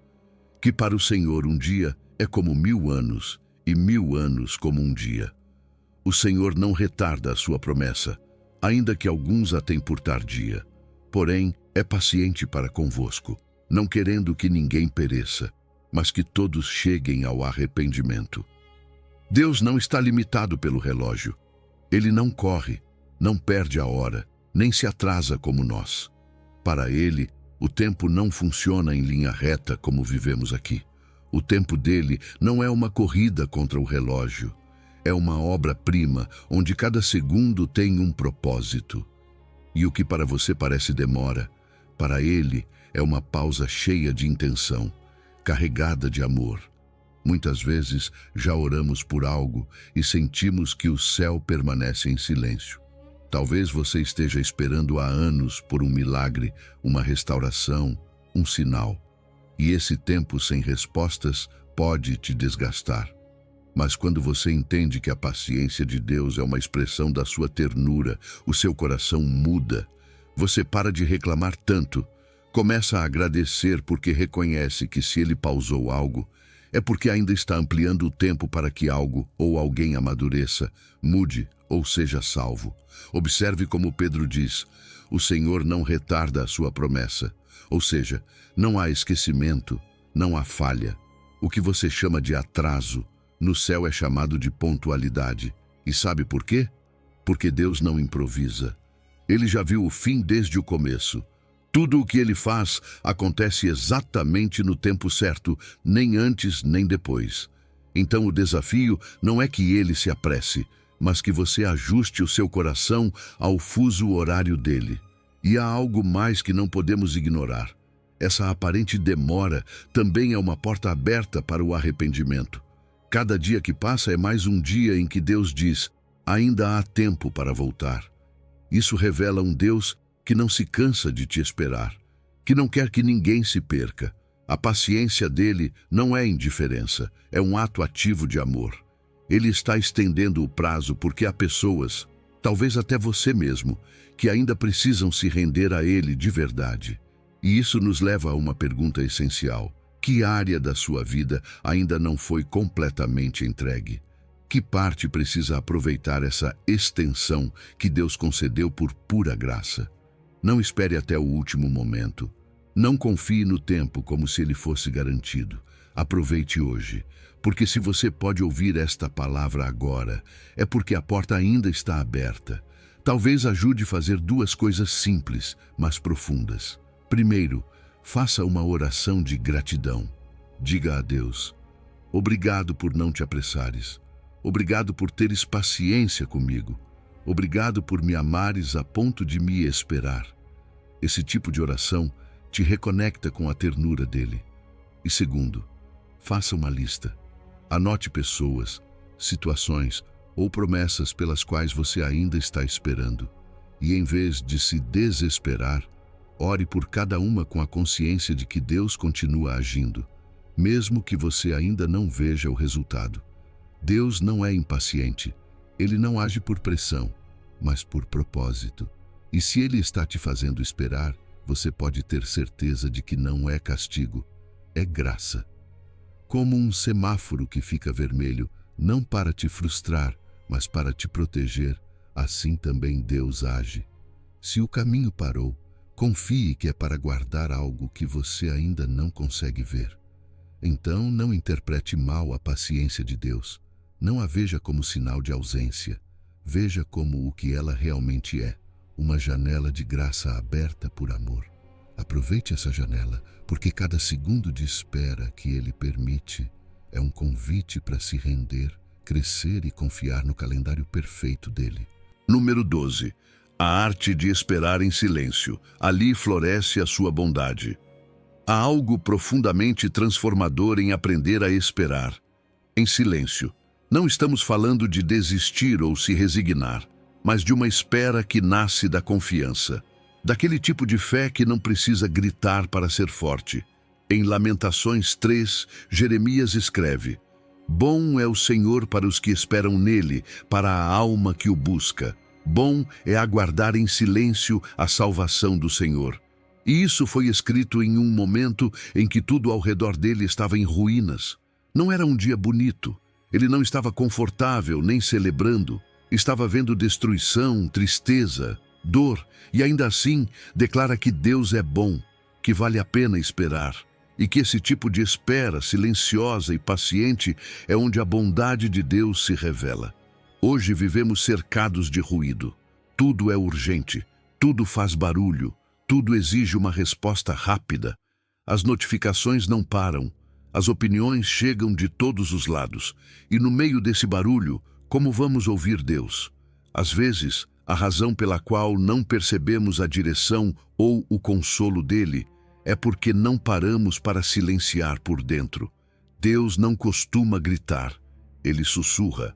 que para o Senhor um dia é como 1000 anos, e 1000 anos como um dia. O Senhor não retarda a sua promessa, ainda que alguns a tenham por tardia. Porém, é paciente para convosco, não querendo que ninguém pereça, mas que todos cheguem ao arrependimento. Deus não está limitado pelo relógio. Ele não corre, não perde a hora, nem se atrasa como nós. Para Ele, o tempo não funciona em linha reta como vivemos aqui. O tempo dele não é uma corrida contra o relógio. É uma obra-prima onde cada segundo tem um propósito. E o que para você parece demora, para Ele é uma pausa cheia de intenção, carregada de amor. Muitas vezes já oramos por algo e sentimos que o céu permanece em silêncio. Talvez você esteja esperando há anos por um milagre, uma restauração, um sinal. E esse tempo sem respostas pode te desgastar. Mas quando você entende que a paciência de Deus é uma expressão da sua ternura, o seu coração muda. Você para de reclamar tanto, começa a agradecer porque reconhece que se Ele pausou algo, é porque ainda está ampliando o tempo para que algo ou alguém amadureça, mude ou seja salvo. Observe como Pedro diz: o Senhor não retarda a sua promessa. Ou seja, não há esquecimento, não há falha. O que você chama de atraso, no céu é chamado de pontualidade. E sabe por quê? Porque Deus não improvisa. Ele já viu o fim desde o começo. Tudo o que Ele faz acontece exatamente no tempo certo, nem antes nem depois. Então o desafio não é que Ele se apresse, mas que você ajuste o seu coração ao fuso horário dele. E há algo mais que não podemos ignorar. Essa aparente demora também é uma porta aberta para o arrependimento. Cada dia que passa é mais um dia em que Deus diz: ainda há tempo para voltar. Isso revela um Deus que não se cansa de te esperar, que não quer que ninguém se perca. A paciência dele não é indiferença, é um ato ativo de amor. Ele está estendendo o prazo porque há pessoas, talvez até você mesmo, que ainda precisam se render a ele de verdade. E isso nos leva a uma pergunta essencial: que área da sua vida ainda não foi completamente entregue? Que parte precisa aproveitar essa extensão que Deus concedeu por pura graça? Não espere até o último momento. Não confie no tempo como se ele fosse garantido. Aproveite hoje, porque se você pode ouvir esta palavra agora, é porque a porta ainda está aberta. Talvez ajude a fazer 2 coisas simples, mas profundas. Primeiro, faça uma oração de gratidão. Diga a Deus: obrigado por não te apressares. Obrigado por teres paciência comigo. Obrigado por me amares a ponto de me esperar. Esse tipo de oração te reconecta com a ternura dele. E segundo, faça uma lista. Anote pessoas, situações ou promessas pelas quais você ainda está esperando. E em vez de se desesperar, ore por cada uma com a consciência de que Deus continua agindo, mesmo que você ainda não veja o resultado. Deus não é impaciente. Ele não age por pressão, mas por propósito. E se Ele está te fazendo esperar, você pode ter certeza de que não é castigo, é graça. Como um semáforo que fica vermelho, não para te frustrar, mas para te proteger, assim também Deus age. Se o caminho parou, confie que é para guardar algo que você ainda não consegue ver. Então não interprete mal a paciência de Deus. Não a veja como sinal de ausência. Veja como o que ela realmente é, uma janela de graça aberta por amor. Aproveite essa janela, porque cada segundo de espera que Ele permite é um convite para se render, crescer e confiar no calendário perfeito dele. Número 12. A arte de esperar em silêncio. Ali floresce a sua bondade. Há algo profundamente transformador em aprender a esperar. Em silêncio. Não estamos falando de desistir ou se resignar, mas de uma espera que nasce da confiança. Daquele tipo de fé que não precisa gritar para ser forte. Em Lamentações 3, Jeremias escreve: Bom é o Senhor para os que esperam nele, para a alma que o busca. Bom é aguardar em silêncio a salvação do Senhor. E isso foi escrito em um momento em que tudo ao redor dele estava em ruínas. Não era um dia bonito. Ele não estava confortável nem celebrando. Estava vendo destruição, tristeza, dor, e ainda assim declara que Deus é bom, que vale a pena esperar, e que esse tipo de espera silenciosa e paciente é onde a bondade de Deus se revela. Hoje vivemos cercados de ruído. Tudo é urgente, tudo faz barulho, tudo exige uma resposta rápida. As notificações não param, as opiniões chegam de todos os lados, e no meio desse barulho, como vamos ouvir Deus? Às vezes, a razão pela qual não percebemos a direção ou o consolo dele é porque não paramos para silenciar por dentro. Deus não costuma gritar, ele sussurra.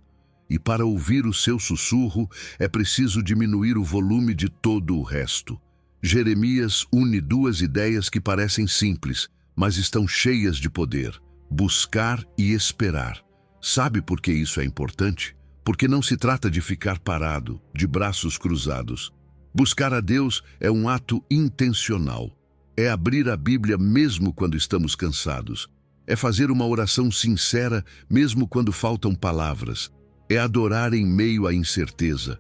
E para ouvir o seu sussurro, é preciso diminuir o volume de todo o resto. Jeremias une duas ideias que parecem simples, mas estão cheias de poder: buscar e esperar. Sabe por que isso é importante? Porque não se trata de ficar parado, de braços cruzados. Buscar a Deus é um ato intencional. É abrir a Bíblia mesmo quando estamos cansados. É fazer uma oração sincera mesmo quando faltam palavras. É adorar em meio à incerteza.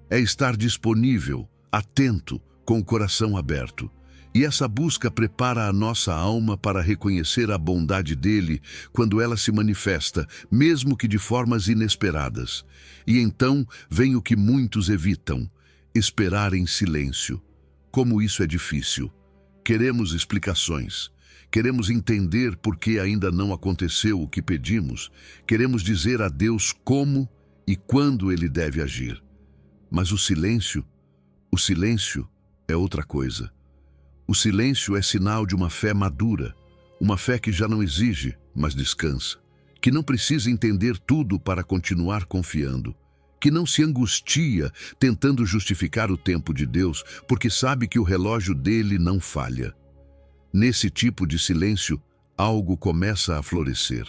É estar disponível, atento, com o coração aberto. E essa busca prepara a nossa alma para reconhecer a bondade dele quando ela se manifesta, mesmo que de formas inesperadas. E então vem o que muitos evitam: esperar em silêncio. Como isso é difícil. Queremos explicações. Queremos entender por que ainda não aconteceu o que pedimos. Queremos dizer a Deus como e quando ele deve agir. Mas o silêncio é outra coisa. O silêncio é sinal de uma fé madura, uma fé que já não exige, mas descansa, que não precisa entender tudo para continuar confiando, que não se angustia tentando justificar o tempo de Deus, porque sabe que o relógio dele não falha. Nesse tipo de silêncio, algo começa a florescer.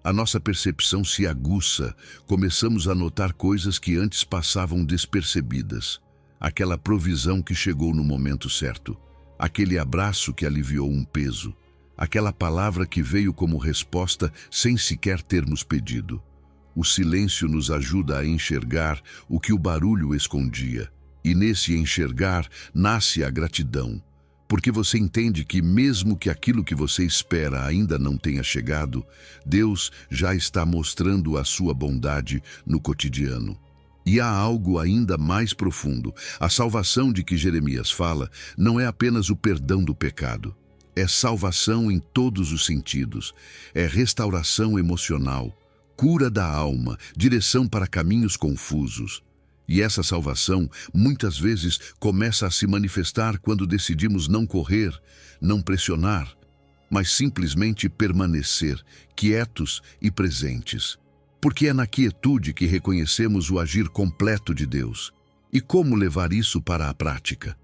A nossa percepção se aguça, começamos a notar coisas que antes passavam despercebidas. Aquela provisão que chegou no momento certo, aquele abraço que aliviou um peso, aquela palavra que veio como resposta sem sequer termos pedido. O silêncio nos ajuda a enxergar o que o barulho escondia, e nesse enxergar nasce a gratidão, porque você entende que mesmo que aquilo que você espera ainda não tenha chegado, Deus já está mostrando a sua bondade no cotidiano. E há algo ainda mais profundo. A salvação de que Jeremias fala não é apenas o perdão do pecado. É salvação em todos os sentidos. É restauração emocional, cura da alma, direção para caminhos confusos. E essa salvação, muitas vezes, começa a se manifestar quando decidimos não correr, não pressionar, mas simplesmente permanecer, quietos e presentes. Porque é na quietude que reconhecemos o agir completo de Deus. E como levar isso para a prática?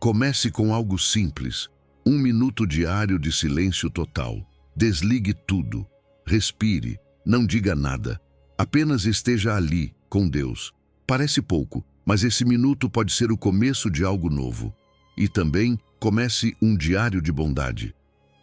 Comece com algo simples: 1 minuto diário de silêncio total. Desligue tudo, respire, não diga nada, apenas esteja ali, com Deus. Parece pouco, mas esse minuto pode ser o começo de algo novo. E também comece um diário de bondade.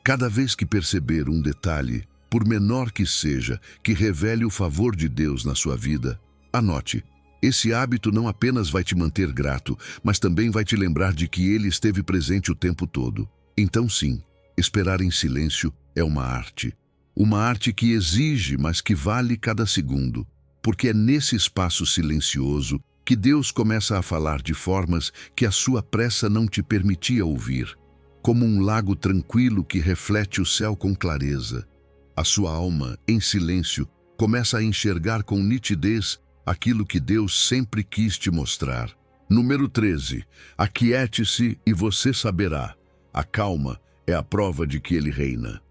Cada vez que perceber um detalhe, por menor que seja, que revele o favor de Deus na sua vida, anote. Esse hábito não apenas vai te manter grato, mas também vai te lembrar de que Ele esteve presente o tempo todo. Então sim, esperar em silêncio é uma arte. Uma arte que exige, mas que vale cada segundo. Porque é nesse espaço silencioso que Deus começa a falar de formas que a sua pressa não te permitia ouvir. Como um lago tranquilo que reflete o céu com clareza. A sua alma, em silêncio, começa a enxergar com nitidez aquilo que Deus sempre quis te mostrar. Número 13. Aquiete-se e você saberá. A calma é a prova de que ele reina.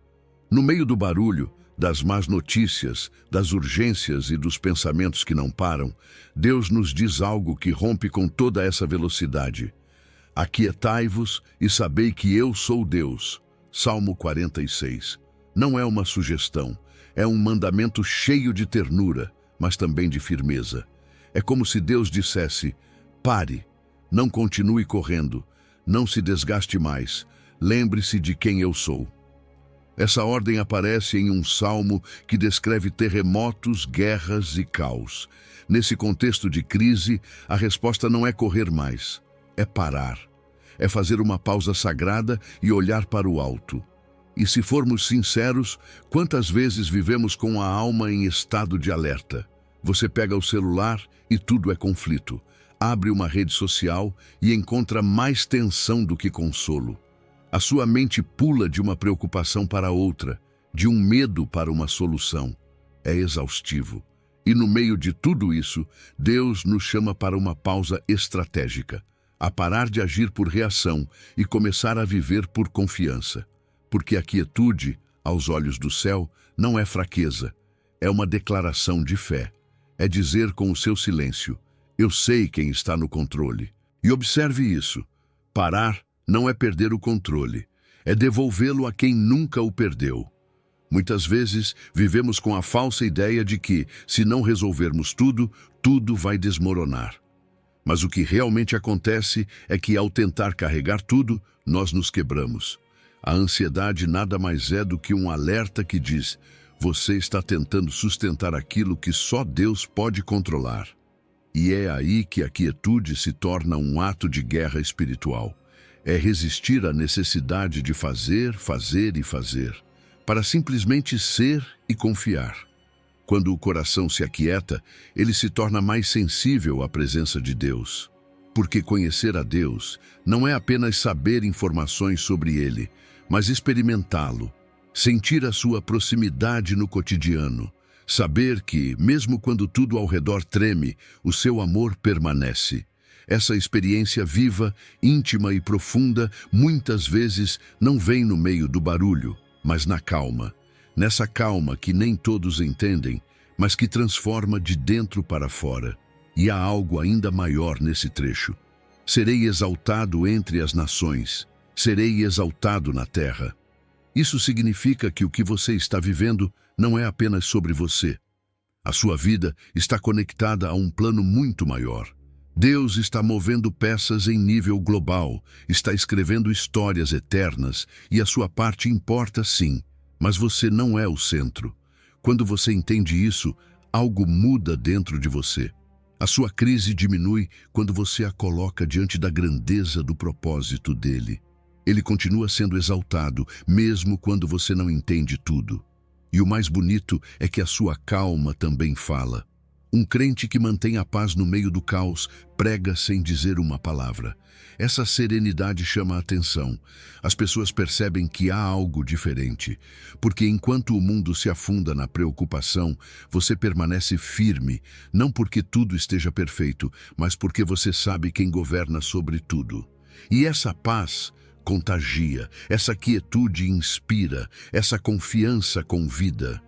No meio do barulho, das más notícias, das urgências e dos pensamentos que não param, Deus nos diz algo que rompe com toda essa velocidade. Aquietai-vos e sabei que eu sou Deus. Salmo 46. Não é uma sugestão, é um mandamento cheio de ternura, mas também de firmeza. É como se Deus dissesse: pare, não continue correndo, não se desgaste mais, lembre-se de quem eu sou. Essa ordem aparece em um salmo que descreve terremotos, guerras e caos. Nesse contexto de crise, a resposta não é correr mais, é parar. É fazer uma pausa sagrada e olhar para o alto. E se formos sinceros, quantas vezes vivemos com a alma em estado de alerta? Você pega o celular e tudo é conflito. Abre uma rede social e encontra mais tensão do que consolo. A sua mente pula de uma preocupação para outra, de um medo para uma solução. É exaustivo. E no meio de tudo isso, Deus nos chama para uma pausa estratégica, a parar de agir por reação e começar a viver por confiança. Porque a quietude, aos olhos do céu, não é fraqueza, é uma declaração de fé. É dizer com o seu silêncio: eu sei quem está no controle. E observe isso. Parar não é perder o controle, é devolvê-lo a quem nunca o perdeu. Muitas vezes vivemos com a falsa ideia de que, se não resolvermos tudo, tudo vai desmoronar. Mas o que realmente acontece é que, ao tentar carregar tudo, nós nos quebramos. A ansiedade nada mais é do que um alerta que diz: você está tentando sustentar aquilo que só Deus pode controlar. E é aí que a quietude se torna um ato de guerra espiritual. É resistir à necessidade de fazer, fazer e fazer, para simplesmente ser e confiar. Quando o coração se aquieta, ele se torna mais sensível à presença de Deus. Porque conhecer a Deus não é apenas saber informações sobre Ele, mas experimentá-lo, sentir a sua proximidade no cotidiano, saber que, mesmo quando tudo ao redor treme, o seu amor permanece. Essa experiência viva, íntima e profunda, muitas vezes não vem no meio do barulho, mas na calma. Nessa calma que nem todos entendem, mas que transforma de dentro para fora. E há algo ainda maior nesse trecho. Serei exaltado entre as nações, serei exaltado na terra. Isso significa que o que você está vivendo não é apenas sobre você. A sua vida está conectada a um plano muito maior. Deus está movendo peças em nível global, está escrevendo histórias eternas e a sua parte importa sim, mas você não é o centro. Quando você entende isso, algo muda dentro de você. A sua crise diminui quando você a coloca diante da grandeza do propósito dele. Ele continua sendo exaltado, mesmo quando você não entende tudo. E o mais bonito é que a sua calma também fala. Um crente que mantém a paz no meio do caos prega sem dizer uma palavra. Essa serenidade chama a atenção. As pessoas percebem que há algo diferente, porque enquanto o mundo se afunda na preocupação, você permanece firme, não porque tudo esteja perfeito, mas porque você sabe quem governa sobre tudo. E essa paz contagia, essa quietude inspira, essa confiança convida.